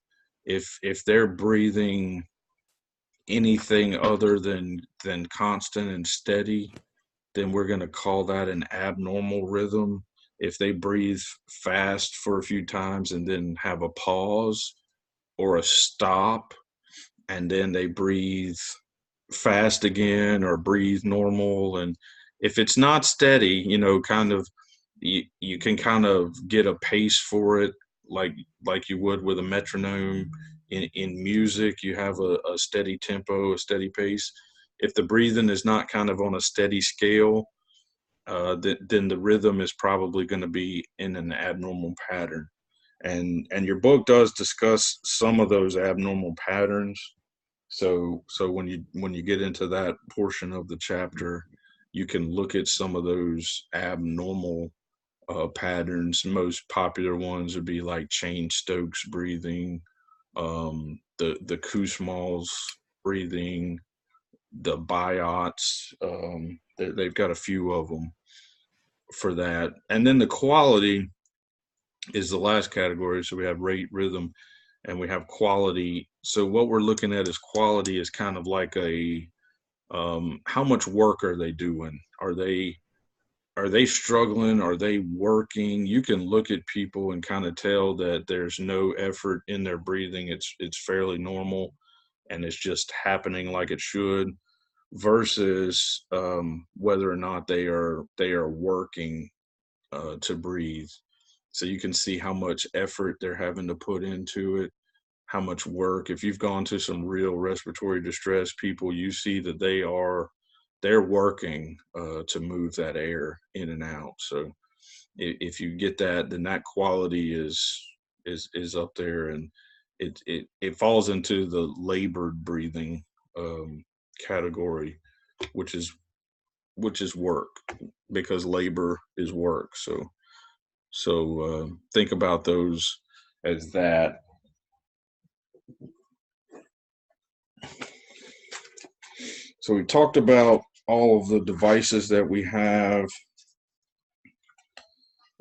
If they're breathing anything other than constant and steady, then we're going to call that an abnormal rhythm. If they breathe fast for a few times and then have a pause or a stop, and then they breathe fast again or breathe normal, and if it's not steady, kind of you can kind of get a pace for it, like you would with a metronome. In music, you have a steady tempo, a steady pace. If the breathing is not kind of on a steady scale, then the rhythm is probably going to be in an abnormal pattern. And your book does discuss some of those abnormal patterns. So when you get into that portion of the chapter, you can look at some of those abnormal patterns. Most popular ones would be like Cheyne-Stokes breathing, the Kussmaul's breathing, the Biots. They've got a few of them for that. And then the quality is the last category. So we have rate, rhythm, and we have quality. So what we're looking at is quality is kind of like how much work are they doing? Are they struggling? Are they working? You can look at people and kind of tell that there's no effort in their breathing. It's fairly normal, and it's just happening like it should, versus whether or not they are working to breathe. So you can see how much effort they're having to put into it, how much work. If you've gone to some real respiratory distress people, you see that they're working to move that air in and out. So if you get that, then that quality is up there, and it falls into the labored breathing category, which is work, because labor is work. So think about those as that. So we talked about all of the devices that we have.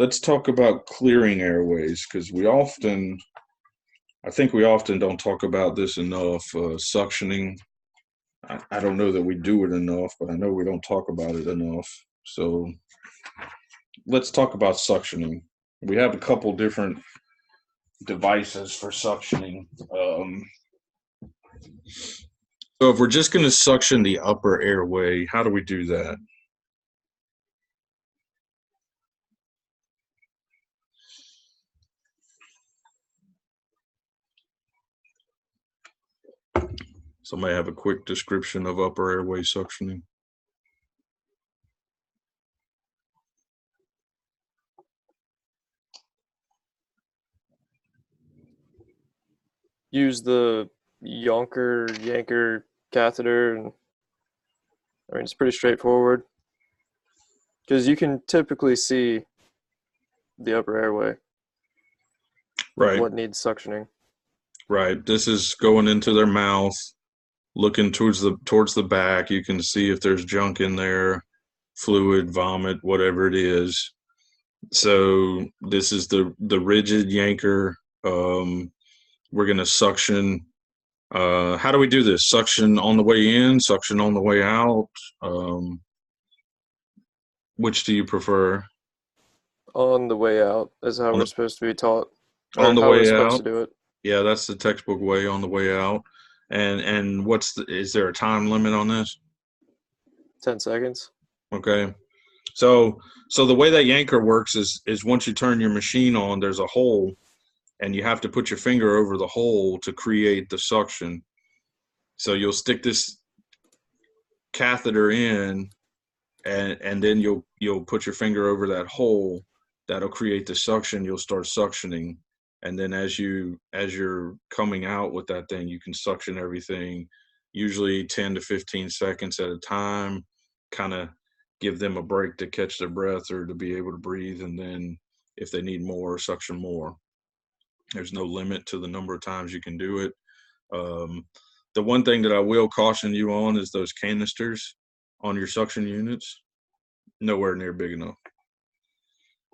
Let's talk about clearing airways, because I think we often don't talk about this enough. Suctioning. I don't know that we do it enough, but I know we don't talk about it enough. So let's talk about suctioning. We have a couple different devices for suctioning. So if we're just going to suction the upper airway, how do we do that? Somebody have a quick description of upper airway suctioning? Use the Yanker catheter, and I mean, it's pretty straightforward, because you can typically see the upper airway, Right. what needs suctioning. Right. This is going into their mouth, looking towards the back. You can see if there's junk in there, fluid, vomit, whatever it is. So this is the rigid Yanker. We're going to suction. How do we do this? Suction on the way in, suction on the way out. Which do you prefer? On the way out is how we're supposed to be taught. On the how we're way supposed out. to do it. Yeah, that's the textbook way, on the way out. And is there a time limit on this? 10 seconds. Okay. So the way that Yanker works is once you turn your machine on, there's a hole, and you have to put your finger over the hole to create the suction. So you'll stick this catheter in, and then you'll put your finger over that hole. That'll create the suction. You'll start suctioning, and then as you're coming out with that thing, you can suction everything, usually 10 to 15 seconds at a time. Kind of give them a break to catch their breath or to be able to breathe, and then if they need more, suction more. There's no limit to the number of times you can do it. The one thing that I will caution you on is those canisters on your suction units, nowhere near big enough.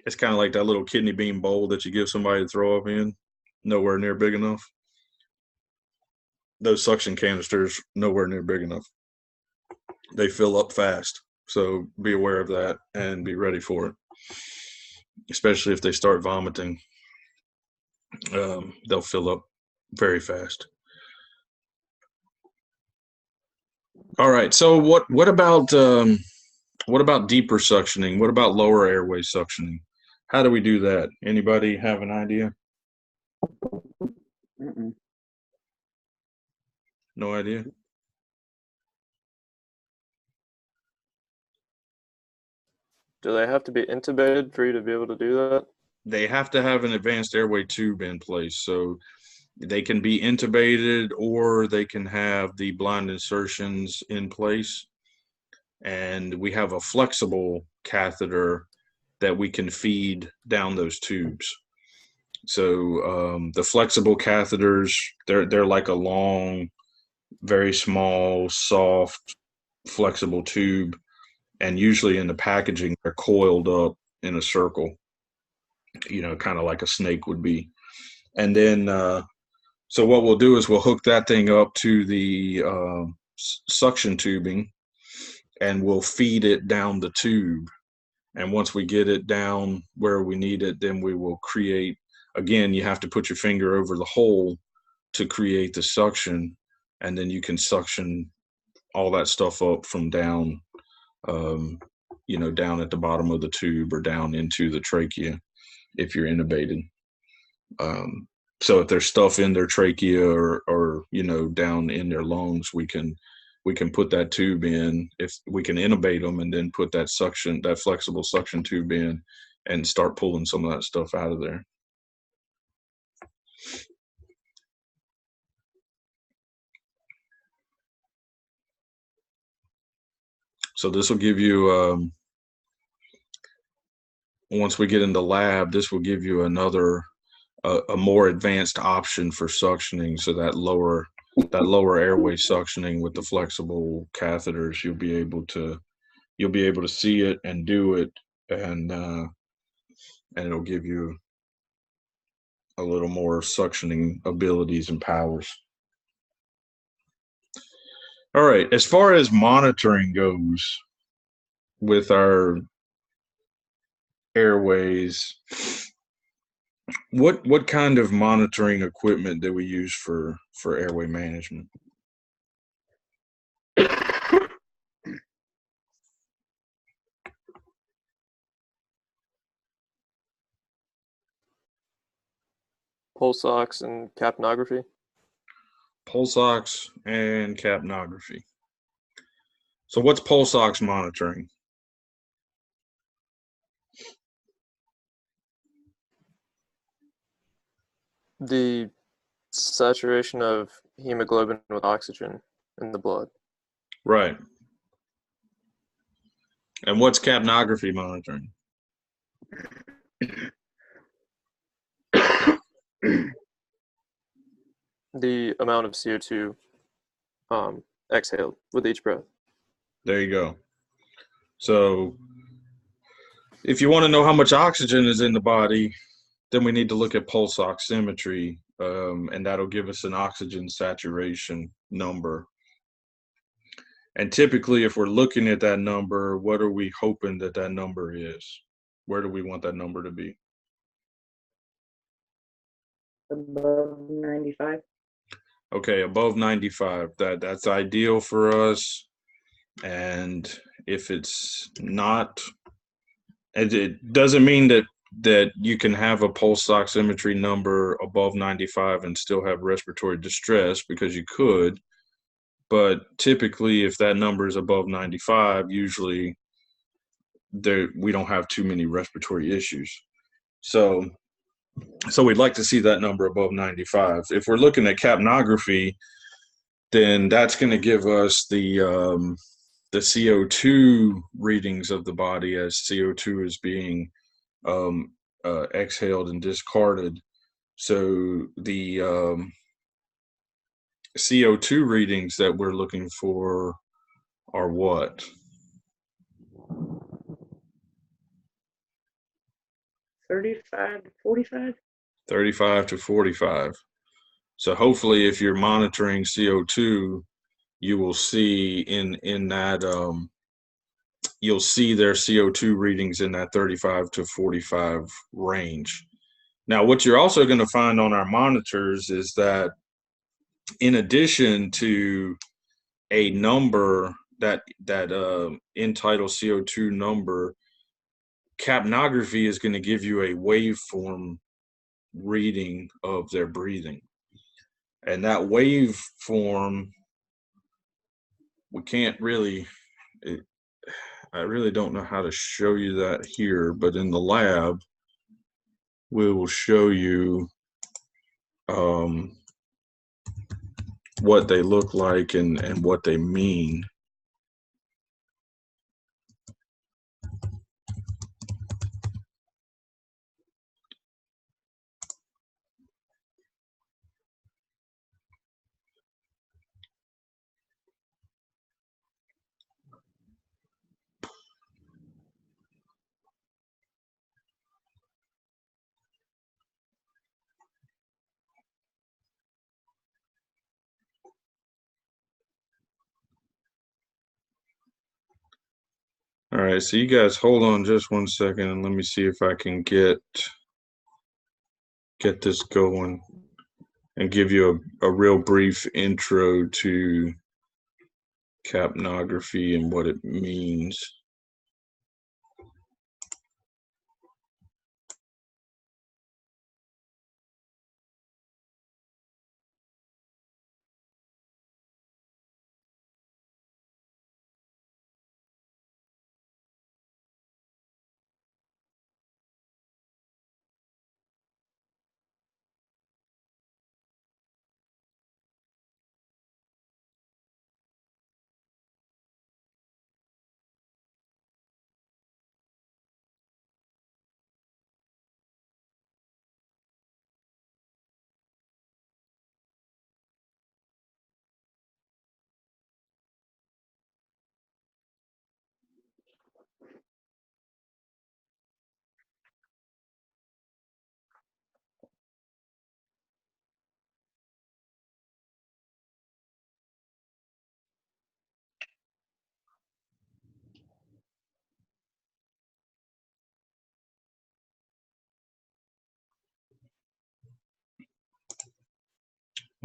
It's kind of like that little kidney bean bowl that you give somebody to throw up in, nowhere near big enough. those suction canisters nowhere near big enough. They fill up fast. So be aware of that and be ready for it, especially if they start vomiting. They'll fill up very fast. All right. So what about deeper suctioning? What about lower airway suctioning? How do we do that? Anybody have an idea? Mm-mm. No idea. Do they have to be intubated for you to be able to do that? They have to have an advanced airway tube in place. So they can be intubated or they can have the blind insertions in place. And we have a flexible catheter that we can feed down those tubes. So the flexible catheters, they're like a long, very small, soft, flexible tube. And usually in the packaging, they're coiled up in a circle, kind of like a snake would be. And then, so what we'll do is we'll hook that thing up to the suction tubing and we'll feed it down the tube. And once we get it down where we need it, then we will create, again, you have to put your finger over the hole to create the suction. And then you can suction all that stuff up from down, down at the bottom of the tube or down into the trachea if you're intubated. So if there's stuff in their trachea or down in their lungs, we can put that tube in. If we can intubate them and then put that flexible suction tube in and start pulling some of that stuff out of there. So this will give you, once we get into lab, this will give you another, a more advanced option for suctioning. So that lower airway suctioning with the flexible catheters, you'll be able to see it and do it, and it'll give you a little more suctioning abilities and powers. All right, as far as monitoring goes with our airways, what kind of monitoring equipment do we use for airway management? Pulse ox and capnography. Pulse ox and capnography. So what's pulse ox monitoring? The saturation of hemoglobin with oxygen in the blood. Right. And what's capnography monitoring? The amount of CO2 exhaled with each breath. There you go. So if you want to know how much oxygen is in the body, then we need to look at pulse oximetry, and that'll give us an oxygen saturation number. And typically, if we're looking at that number, what are we hoping that number is? Where do we want that number to be? Above 95. Okay, above 95. That's ideal for us. And if it's not, it doesn't mean that you can have a pulse oximetry number above 95 and still have respiratory distress, because you could. But typically, if that number is above 95, usually we don't have too many respiratory issues. So we'd like to see that number above 95. If we're looking at capnography, then that's going to give us the CO2 readings of the body as CO2 is being exhaled and discarded. So the CO2 readings that we're looking for are what? 35 to 45. 35 to 45. So hopefully, if you're monitoring CO2, you will see in that you'll see their CO2 readings in that 35 to 45 range. Now, what you're also going to find on our monitors is that in addition to a number that entitled CO2 number, capnography is going to give you a waveform reading of their breathing. And that waveform, we can't really, I really don't know how to show you that here, but in the lab, we will show you what they look like and what they mean. All right, so you guys hold on just 1 second and let me see if I can get this going and give you a real brief intro to capnography and what it means.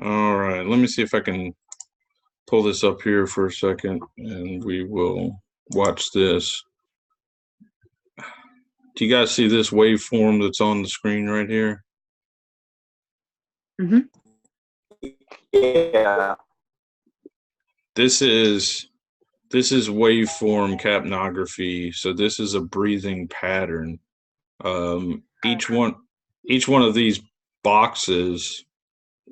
All right, let me see if I can pull this up here for a second and we will watch this. Do you guys see this waveform that's on the screen right here? Yeah. This is waveform capnography. So this is a breathing pattern. Each one of these boxes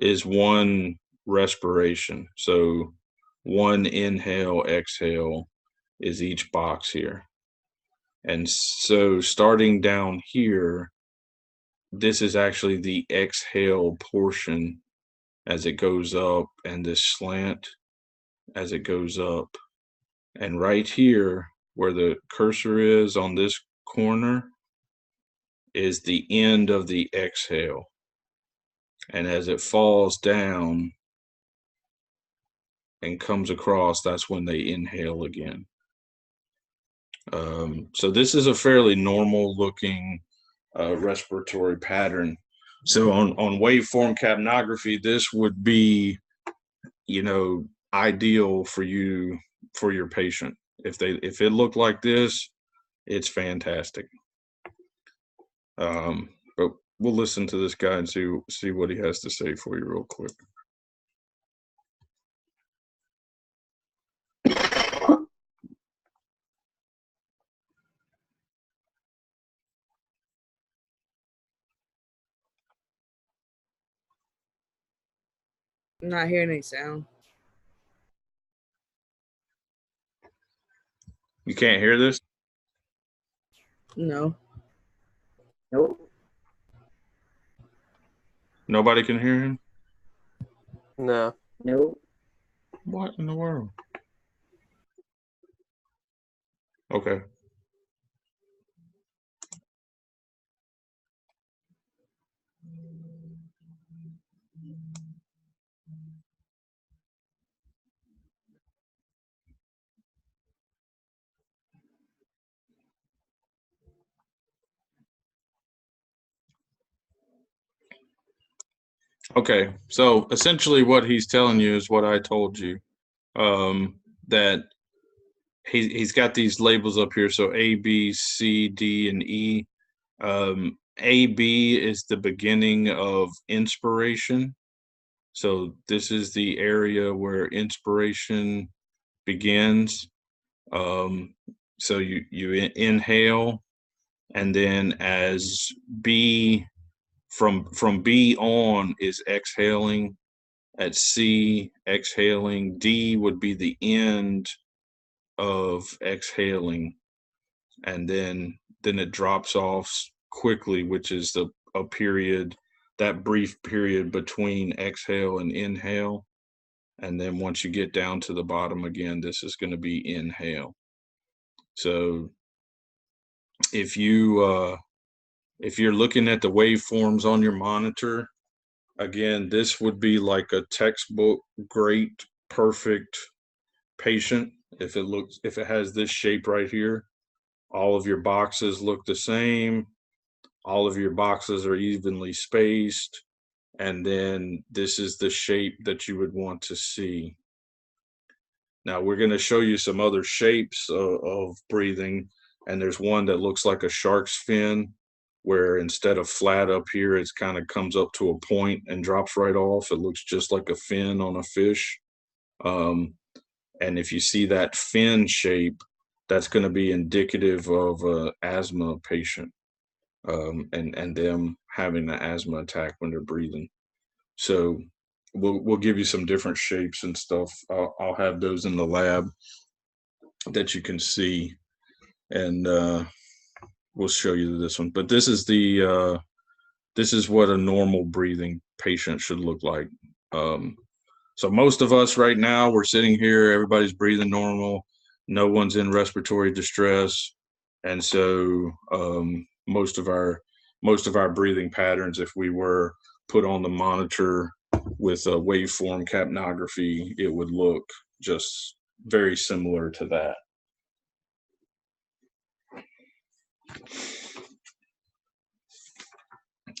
is one respiration. So one inhale, exhale is each box here. And so starting down here, this is actually the exhale portion as it goes up, and this slant as it goes up. And right here, where the cursor is on this corner, is the end of the exhale. And as it falls down and comes across, that's when they inhale again. So this is a fairly normal looking respiratory pattern. So on waveform capnography, this would be, ideal for you, for your patient. If it looked like this, it's fantastic. But we'll listen to this guy and see what he has to say for you real quick. I'm not hearing any sound. You can't hear this? No. Nope. Nobody can hear him? No. Nope. What in the world? Okay. Okay, so essentially what he's telling you is what I told you, that he's got these labels up here. So A, B, C, D, and E. A, B is the beginning of inspiration. So this is the area where inspiration begins. So you inhale, and then as B from B on is exhaling. At C, exhaling. D would be the end of exhaling, and then it drops off quickly, which is a period, that brief period between exhale and inhale. And then once you get down to the bottom again, this is going to be inhale. So if you if you're looking at the waveforms on your monitor, again, this would be like a textbook great perfect patient. If it has this shape right here, all of your boxes look the same, all of your boxes are evenly spaced, and then this is the shape that you would want to see. Now we're going to show you some other shapes of breathing, and there's one that looks like a shark's fin, where instead of flat up here, it's kind of comes up to a point and drops right off. It looks just like a fin on a fish. And if you see that fin shape, that's going to be indicative of an asthma patient, and them having an asthma attack when they're breathing. So we'll give you some different shapes and stuff. I'll have those in the lab that you can see, and we'll show you this one. But this is this is what a normal breathing patient should look like. So most of us right now, we're sitting here, everybody's breathing normal, no one's in respiratory distress, and so most of our breathing patterns, if we were put on the monitor with a waveform capnography, it would look just very similar to that.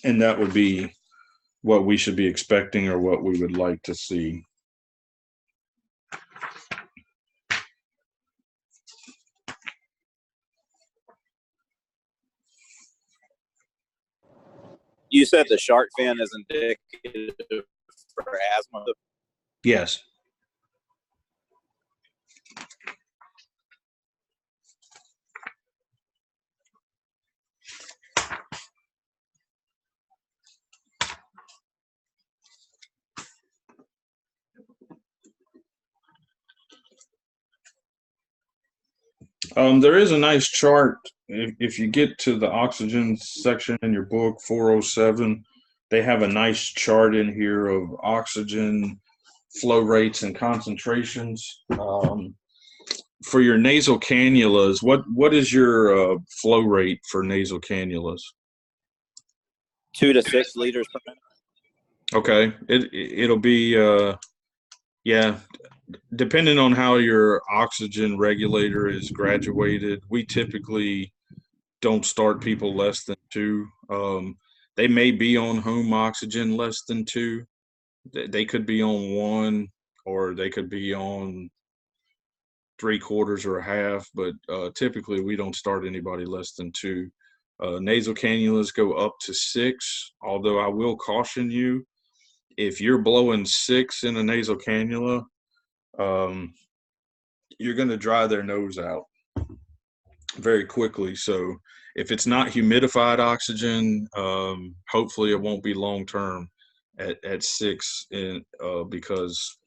And that would be what we should be expecting, or what we would like to see. You said the shark fin is indicative for asthma. Yes. There is a nice chart. If you get to the oxygen section in your book, 407, they have a nice chart in here of oxygen flow rates and concentrations. For your nasal cannulas, what is your flow rate for nasal cannulas? 2 to 6 liters per minute. Okay, it'll be yeah, depending on how your oxygen regulator is graduated. We typically don't start people less than 2. They may be on home oxygen less than 2. They could be on 1, or they could be on 3/4 or a half, but typically we don't start anybody less than 2. Nasal cannulas go up to 6, although I will caution you, if you're blowing 6 in a nasal cannula, you're going to dry their nose out very quickly. So if it's not humidified oxygen, hopefully it won't be long term at 6, because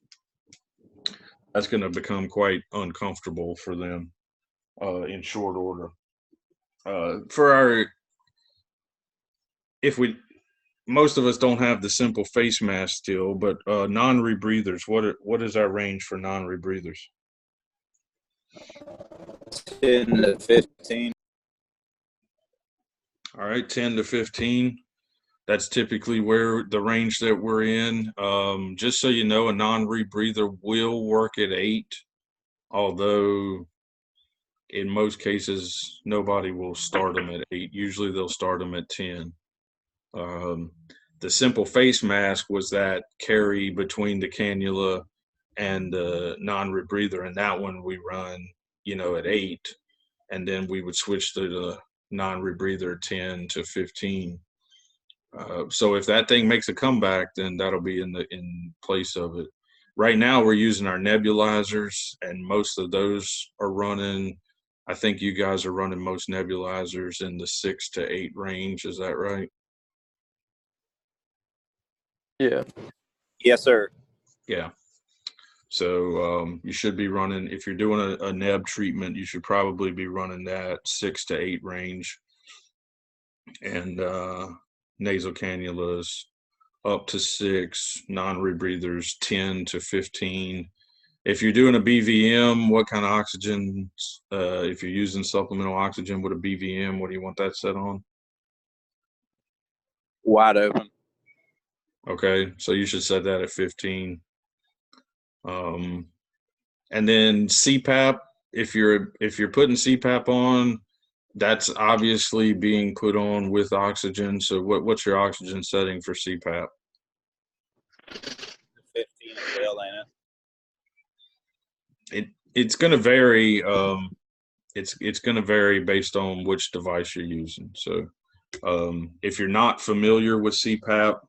that's going to become quite uncomfortable for them in short order. Most of us don't have the simple face mask still, but non-rebreathers, what is our range for non-rebreathers? 10 to 15. All right, 10 to 15. That's typically where the range that we're in. Just so you know, a non-rebreather will work at 8, although in most cases, nobody will start them at 8. Usually they'll start them at 10. The simple face mask was that carry between the cannula and the non-rebreather, and that one we run, at 8, and then we would switch to the non-rebreather 10 to 15. So if that thing makes a comeback, then that'll be in place of it. Right now, we're using our nebulizers, and most of those are running. I think you guys are running most nebulizers in the 6 to 8 range. Is that right? Yeah. Yes, sir. Yeah. So you should be running, if you're doing a neb treatment, you should probably be running that 6 to 8 range. And nasal cannulas up to 6, non-rebreathers 10 to 15. If you're doing a BVM, what kind of oxygen? If you're using supplemental oxygen with a BVM, what do you want that set on? Wide open. Okay, so you should set that at 15. And then CPAP, if you're putting CPAP on, that's obviously being put on with oxygen. So what's your oxygen setting for CPAP? 15 as well, ain't it? It's going to vary. It's going to vary based on which device you're using. So if you're not familiar with CPAP,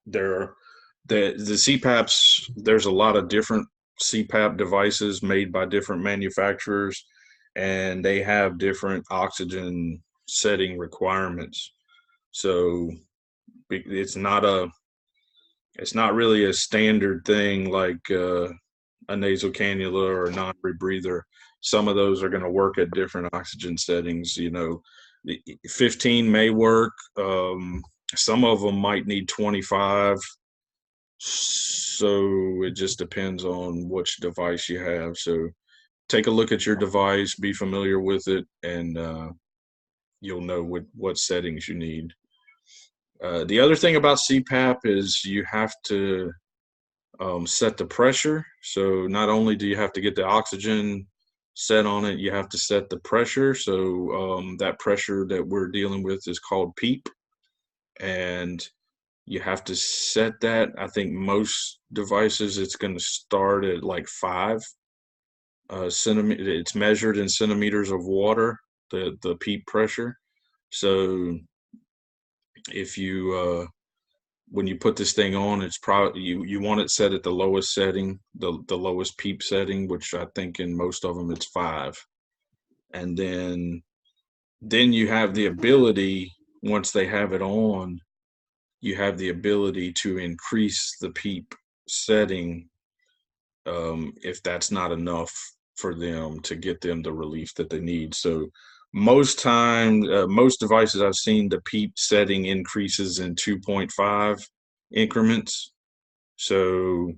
the CPAPs, there's a lot of different CPAP devices made by different manufacturers, and they have different oxygen setting requirements. So it's not really a standard thing like a nasal cannula or a non-rebreather. Some of those are going to work at different oxygen settings. 15 may work. Some of them might need 25. So it just depends on which device you have. So take a look at your device, be familiar with it, and you'll know what settings you need. The other thing about CPAP is you have to set the pressure. So not only do you have to get the oxygen set on it, you have to set the pressure. So that pressure that we're dealing with is called PEEP, and you have to set that. I think most devices, it's going to start at like 5 centimeters. It's measured in centimeters of water, the PEEP pressure. So if you when you put this thing on, it's probably you want it set at the lowest setting, the lowest PEEP setting, which I think in most of them it's 5. And then you have the ability, once they have it on, you have the ability to increase the PEEP setting if that's not enough for them to get them the relief that they need. So most devices I've seen, the PEEP setting increases in 2.5 increments. So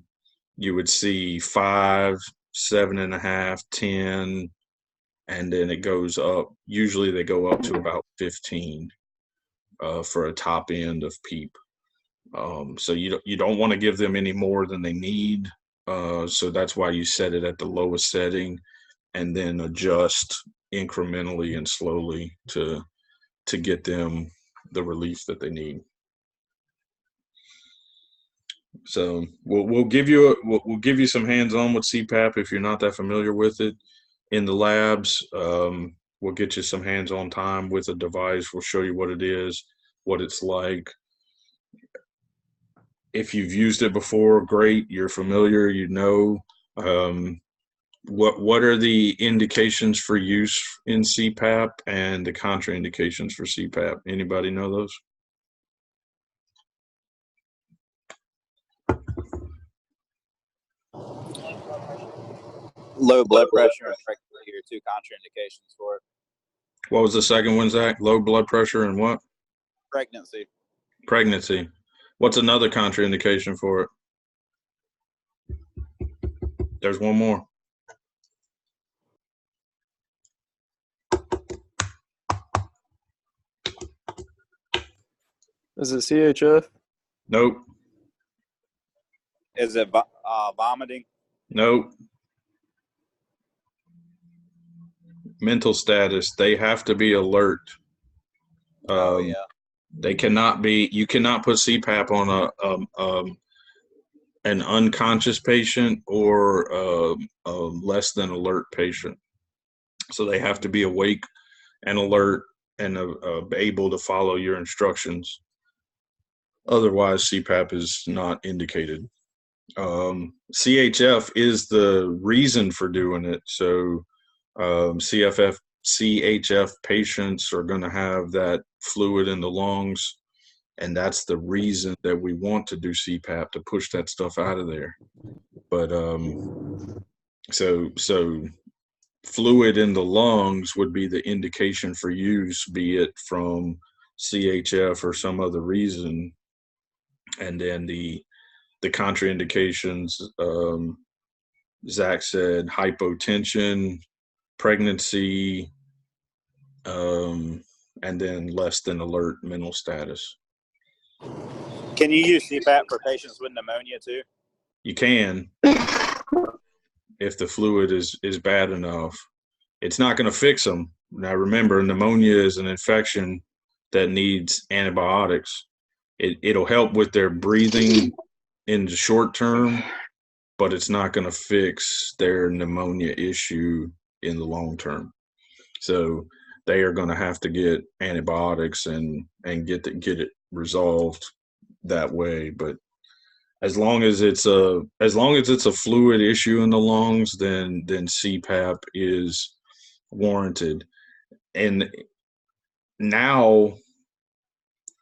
you would see 5, 7.5, 10, and then it goes up. Usually they go up to about 15 for a top end of PEEP. So you don't want to give them any more than they need. So that's why you set it at the lowest setting, and then adjust incrementally and slowly to get them the relief that they need. So we'll give you some hands-on with CPAP if you're not that familiar with it in the labs. We'll get you some hands-on time with a device. We'll show you what it is, what it's like. If you've used it before, great. You're familiar. What are the indications for use in CPAP and the contraindications for CPAP? Anybody know those? Low blood pressure and pregnancy are 2 contraindications for it. What was the second one, Zach? Low blood pressure and what? Pregnancy. Pregnancy. What's another contraindication for it? There's one more. Is it CHF? Nope. Is it vomiting? Nope. Mental status. They have to be alert. Oh, yeah. They cannot be. You cannot put CPAP on an unconscious patient or a less than alert patient. So they have to be awake and alert and able to follow your instructions. Otherwise, CPAP is not indicated. CHF is the reason for doing it. So CHF patients are going to have that fluid in the lungs, and that's the reason that we want to do CPAP, to push that stuff out of there. But so fluid in the lungs would be the indication for use, be it from CHF or some other reason. And then the contraindications, Zach said hypotension, pregnancy, and then less than alert mental status. Can you use CPAP for patients with pneumonia too? You can, if the fluid is bad enough. It's not going to fix them. Now remember, pneumonia is an infection that needs antibiotics. It'll help with their breathing in the short term, but it's not going to fix their pneumonia issue in the long term. So they are going to have to get antibiotics and get it resolved that way. But as long as it's a fluid issue in the lungs, then CPAP is warranted. And now,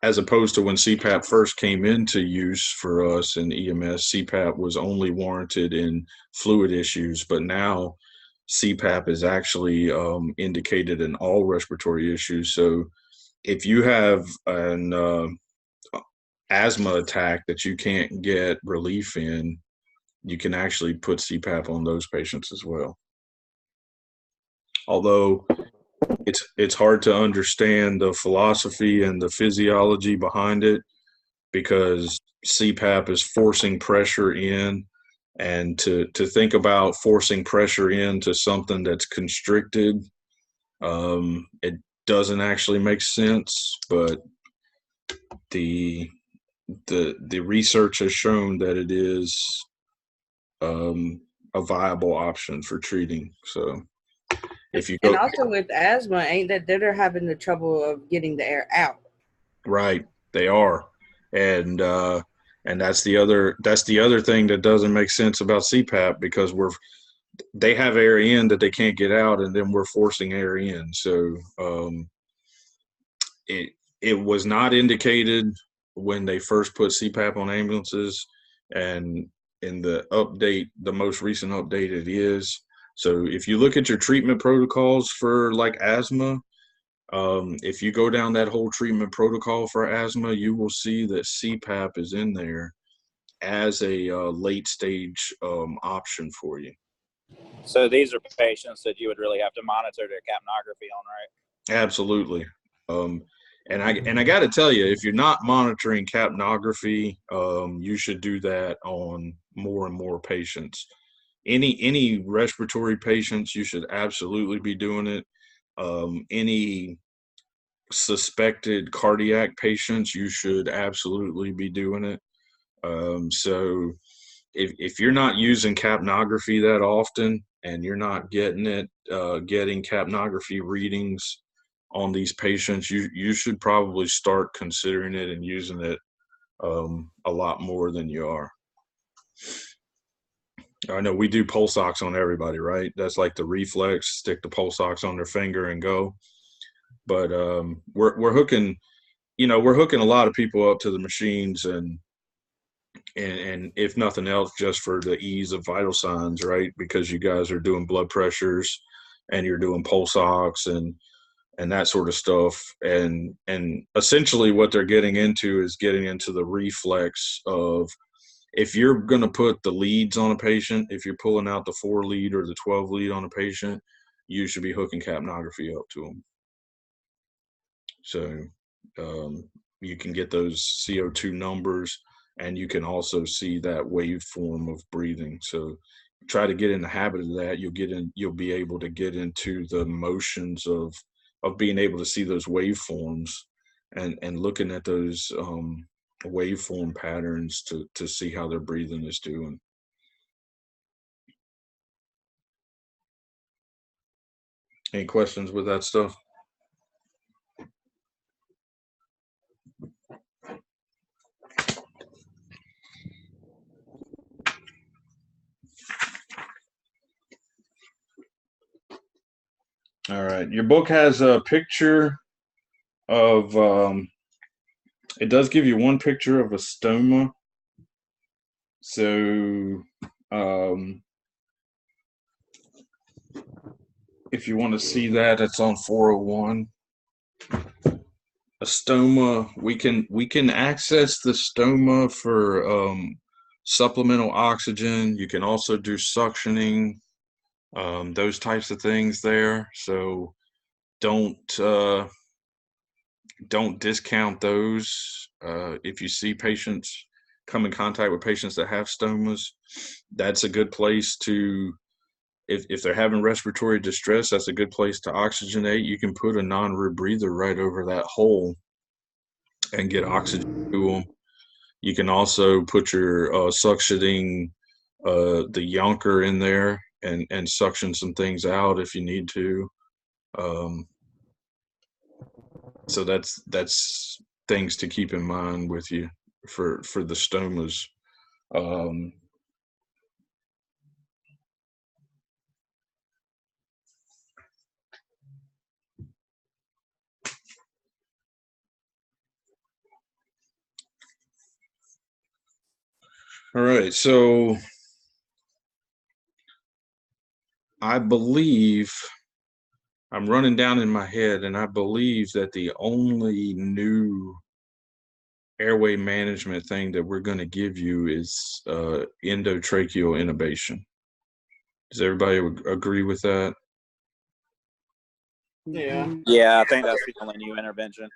as opposed to when CPAP first came into use for us in EMS, CPAP was only warranted in fluid issues, but now CPAP is actually indicated in all respiratory issues. So if you have an asthma attack that you can't get relief in, you can actually put CPAP on those patients as well. Although it's hard to understand the philosophy and the physiology behind it, because CPAP is forcing pressure in, and to think about forcing pressure into something that's constricted, it doesn't actually make sense. But the research has shown that it is a viable option for treating. So if you go, and also with asthma, ain't that they're having the trouble of getting the air out? right, they are, and that's the other thing that doesn't make sense about CPAP, because they have air in that they can't get out, and then we're forcing air in. So it was not indicated when they first put CPAP on ambulances, and in the most recent update, it is. So if you look at your treatment protocols for like asthma, if you go down that whole treatment protocol for asthma, you will see that CPAP is in there as a late stage option for you. So these are patients that you would really have to monitor their capnography on, right? Absolutely. And I got to tell you, if you're not monitoring capnography, you should do that on more and more patients. Any respiratory patients, you should absolutely be doing it. Any suspected cardiac patients, you should absolutely be doing it. So if you're not using capnography that often, and you're not getting capnography readings on these patients, you should probably start considering it and using it a lot more than you are. I know we do pulse ox on everybody, right? That's like the reflex, stick the pulse ox on their finger and go. But we're hooking a lot of people up to the machines, and if nothing else, just for the ease of vital signs, right? Because you guys are doing blood pressures and you're doing pulse ox and that sort of stuff. And essentially what they're getting into is getting into the reflex of, if you're going to put the leads on a patient, if you're pulling out the 4 lead or the 12 lead on a patient, you should be hooking capnography up to them. So you can get those CO2 numbers, and you can also see that waveform of breathing. So try to get in the habit of that. You'll be able to get into the motions of being able to see those waveforms, and looking at those waveform patterns to see how their breathing is doing. Any questions with that stuff? All right. Your book has a picture of, it does give you one picture of a stoma. So if you want to see that, it's on 401. A stoma, we can access the stoma for supplemental oxygen. You can also do suctioning, those types of things there. So don't discount those. If you see patients, come in contact with patients that have stomas, that's a good place to, if they're having respiratory distress, that's a good place to oxygenate. You can put a non-rebreather right over that hole and get oxygen to them. You can also put your suctioning, the Yonker in there and suction some things out if you need to. So that's things to keep in mind with you for the stomas. All right, so I believe, I'm running down in my head, and I believe that the only new airway management thing that we're going to give you is endotracheal intubation. Does everybody agree with that? Yeah. Yeah, I think that's the only new intervention.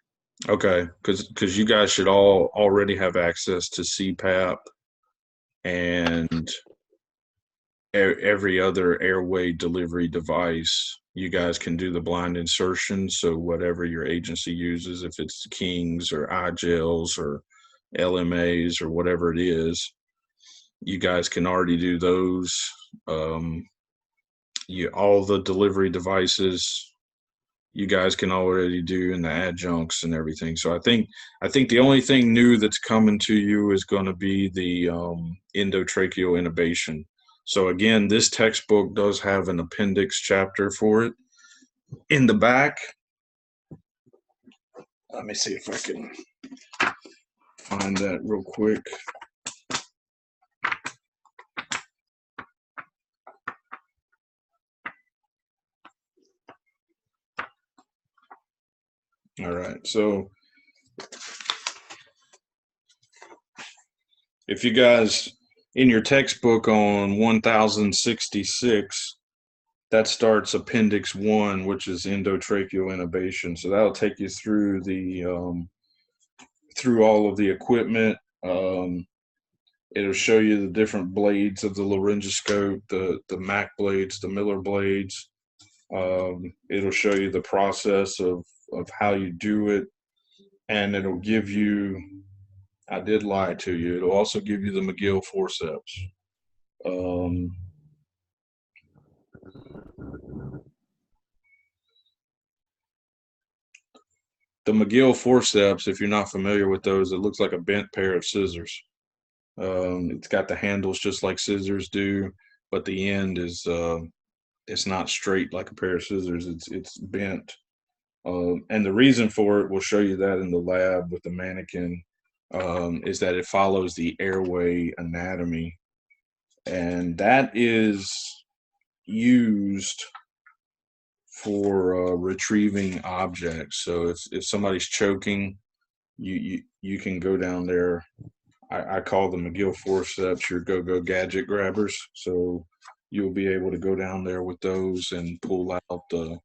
Okay, because you guys should all already have access to CPAP and every other airway delivery device. You guys can do the blind insertion. So whatever your agency uses, if it's Kings or iGels or LMAs or whatever it is, you guys can already do those. All the delivery devices you guys can already do, in the adjuncts and everything. So I think the only thing new that's coming to you is going to be the endotracheal intubation. So again, this textbook does have an appendix chapter for it in the back. Let me see if I can find that real quick. All right, so if you guys, in your textbook on 1066, that starts Appendix 1, which is endotracheal intubation. So that'll take you through through all of the equipment. It'll show you the different blades of the laryngoscope, the Mac blades, the Miller blades. It'll show you the process of how you do it, and it'll give you, I did lie to you, it'll also give you the McGill forceps. The McGill forceps, if you're not familiar with those, it looks like a bent pair of scissors. It's got the handles just like scissors do, but the end is it's not straight like a pair of scissors. It's bent. And the reason for it, we'll show you that in the lab with the mannequin, is that it follows the airway anatomy, and that is used for retrieving objects. So if somebody's choking, you can go down there. I call the McGill forceps your go-go gadget grabbers. So you'll be able to go down there with those and pull out the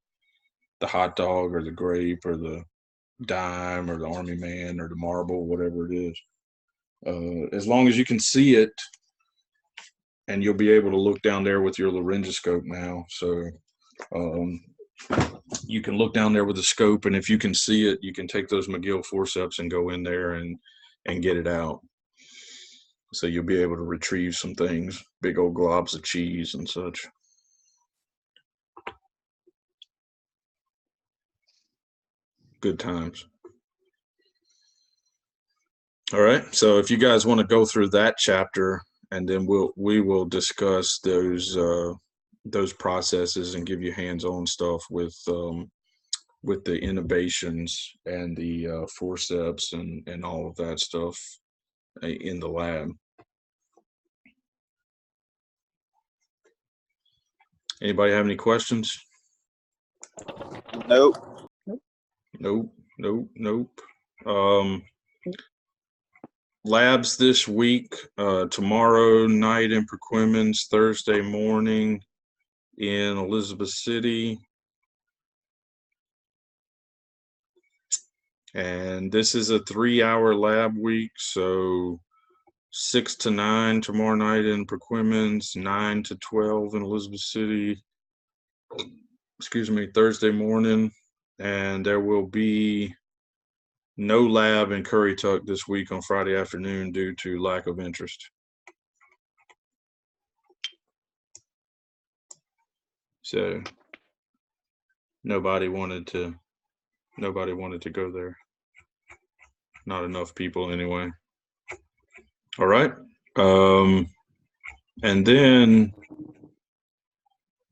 hot dog or the grape or the dime or the army man or the marble, whatever it is. As long as you can see it, and you'll be able to look down there with your laryngoscope now. So you can look down there with a scope, and if you can see it, you can take those McGill forceps and go in there and get it out. So you'll be able to retrieve some things, big old globs of cheese and such. Good times. All right. So if you guys want to go through that chapter, and then we will discuss those processes and give you hands-on stuff with the innovations and the forceps and all of that stuff in the lab. Anybody have any questions? Nope. Nope. Labs this week, tomorrow night in Perquimans, Thursday morning in Elizabeth City. And this is a 3-hour lab week, so 6 to 9 tomorrow night in Perquimans, 9 to 12 in Elizabeth City, Thursday morning. And there will be no lab in Currituck this week on Friday afternoon due to lack of interest. So nobody wanted to go there. Not enough people anyway. All right. And then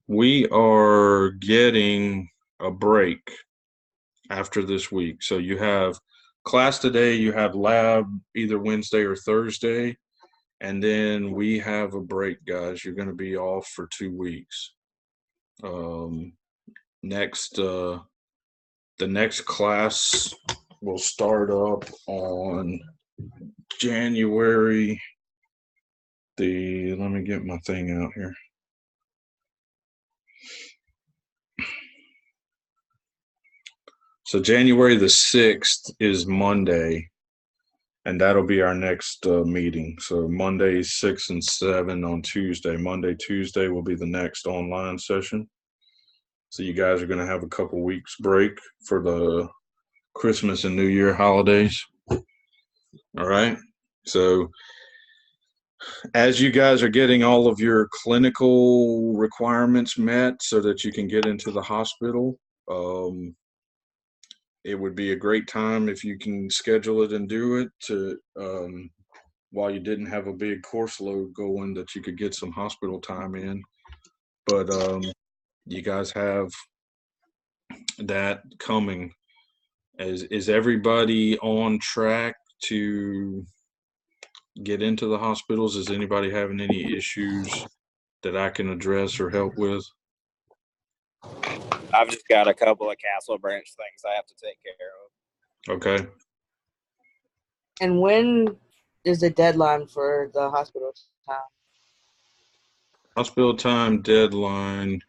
we are getting a break after this week. So you have class today, you have lab either Wednesday or Thursday, and then we have a break, guys. You're going to be off for 2 weeks. The next class will start up on January let me get my thing out here. So January the 6th is Monday, and that'll be our next meeting. So Monday 6 and 7 on Tuesday. Tuesday will be the next online session. So you guys are going to have a couple weeks break for the Christmas and New Year holidays. All right. So as you guys are getting all of your clinical requirements met so that you can get into the hospital, it would be a great time if you can schedule it and do it to while you didn't have a big course load going, that you could get some hospital time in. But you guys have that coming. Is everybody on track to get into the hospitals? Is anybody having any issues that I can address or help with? I've just got a couple of Castle Branch things I have to take care of. Okay. And when is the deadline for the hospital time? Hospital time deadline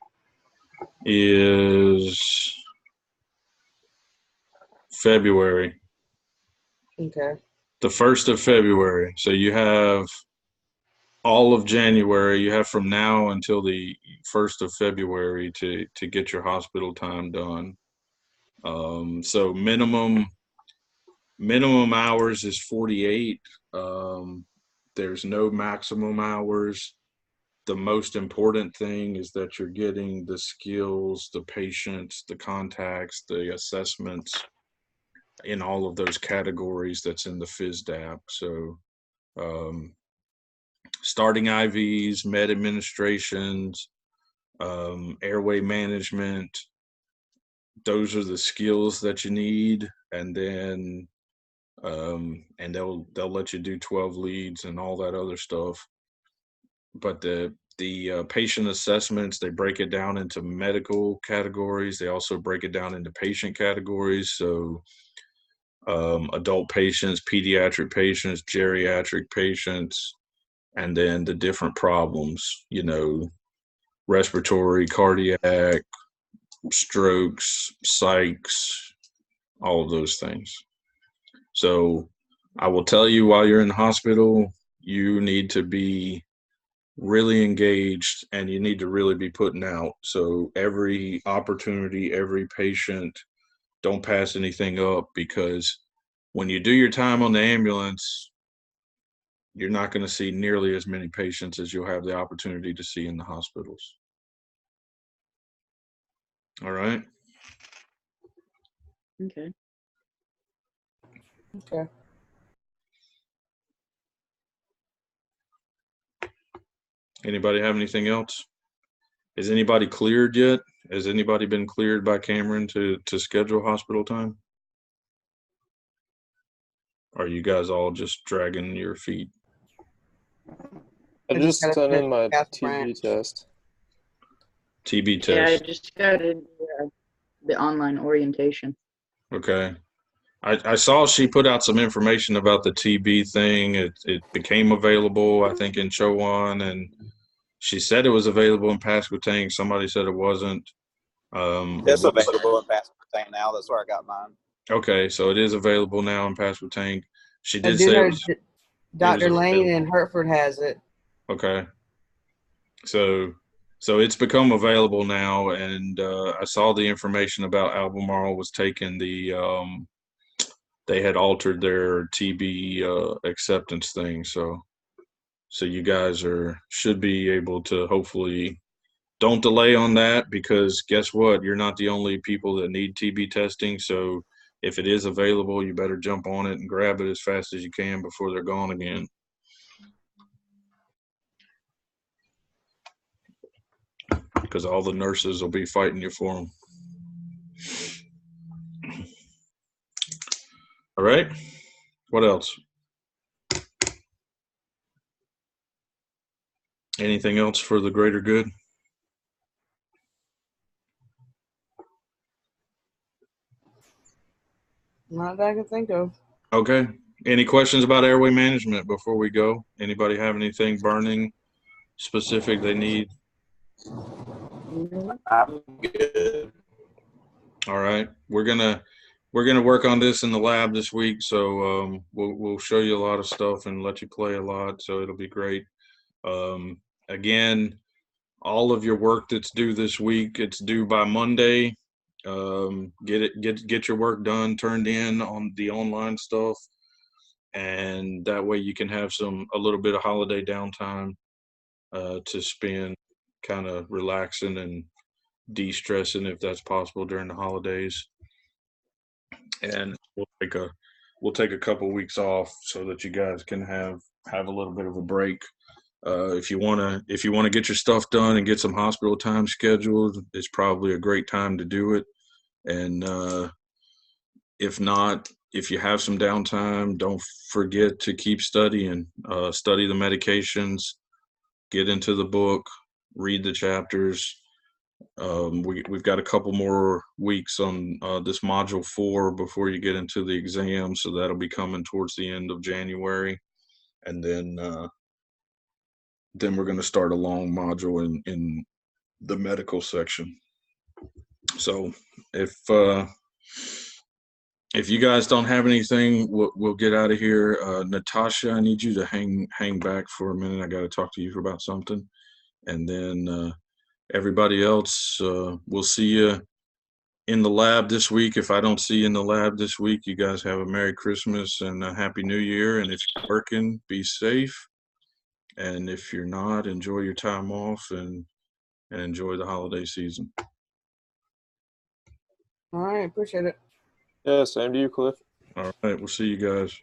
is February. Okay. The 1st of February. So you have all of January. You have from now until the 1st of February to get your hospital time done. So minimum hours is 48. There's no maximum hours. The most important thing is that you're getting the skills, the patients, the contacts, the assessments in all of those categories that's in the FISDAP. So starting IVs, med administrations, airway management, those are the skills that you need. And then and they'll let you do 12 leads and all that other stuff. But the patient assessments, they break it down into medical categories. They also break it down into patient categories. So adult patients, pediatric patients, geriatric patients, and then the different problems, respiratory, cardiac, strokes, psychs, all of those things. So I will tell you, while you're in the hospital, you need to be really engaged, and you need to really be putting out. So every opportunity, every patient, don't pass anything up, because when you do your time on the ambulance, you're not going to see nearly as many patients as you'll have the opportunity to see in the hospitals. All right. Okay. Okay. Anybody have anything else? Is anybody cleared yet? Has anybody been cleared by Cameron to schedule hospital time? Are you guys all just dragging your feet? I just gotta sent in finish my Castle TB Branch. test. TB Yeah, I test. just got the online orientation. Okay. I saw she put out some information about the TB thing. It became available, I think, in Chowan, and she said it was available in Pasquotank. Somebody said it wasn't. It's available in Passport now. That's where I got mine. Okay, so it is available now in Pasquotank. She I did do say it know was Dr. Lane in available. Hertford has it. Okay. So it's become available now, and I saw the information about Albemarle was taking they had altered their TB acceptance thing. So you guys should be able to, hopefully, don't delay on that, because guess what? You're not the only people that need TB testing. So if it is available, you better jump on it and grab it as fast as you can before they're gone again. Because all the nurses will be fighting you for them. All right. What else? Anything else for the greater good? Not that I can think of. Okay. Any questions about airway management before we go? Anybody have anything burning specific they need? I'm good. All right. We're gonna work on this in the lab this week. So we'll show you a lot of stuff and let you play a lot. So it'll be great. Again, all of your work that's due this week, it's due by Monday. Get your work done, turned in on the online stuff, and that way you can have a little bit of holiday downtime to spend kind of relaxing and de-stressing, if that's possible, during the holidays. And we'll take a couple weeks off so that you guys can have a little bit of a break. If you wanna get your stuff done and get some hospital time scheduled, it's probably a great time to do it. And if not, if you have some downtime, don't forget to keep studying. Study the medications, get into the book, read the chapters. We've got a couple more weeks on this module 4 before you get into the exam, so that'll be coming towards the end of January, and then we're going to start a long module in the medical section. So if you guys don't have anything, we'll get out of here. Natasha, I need you to hang back for a minute. I got to talk to you about something, and then everybody else, we'll see you in the lab this week. If I don't see you in the lab this week, you guys have a Merry Christmas and a Happy New Year. And if you're working, be safe. And if you're not, enjoy your time off and enjoy the holiday season. All right, appreciate it. Yeah, same to you, Cliff. All right, we'll see you guys.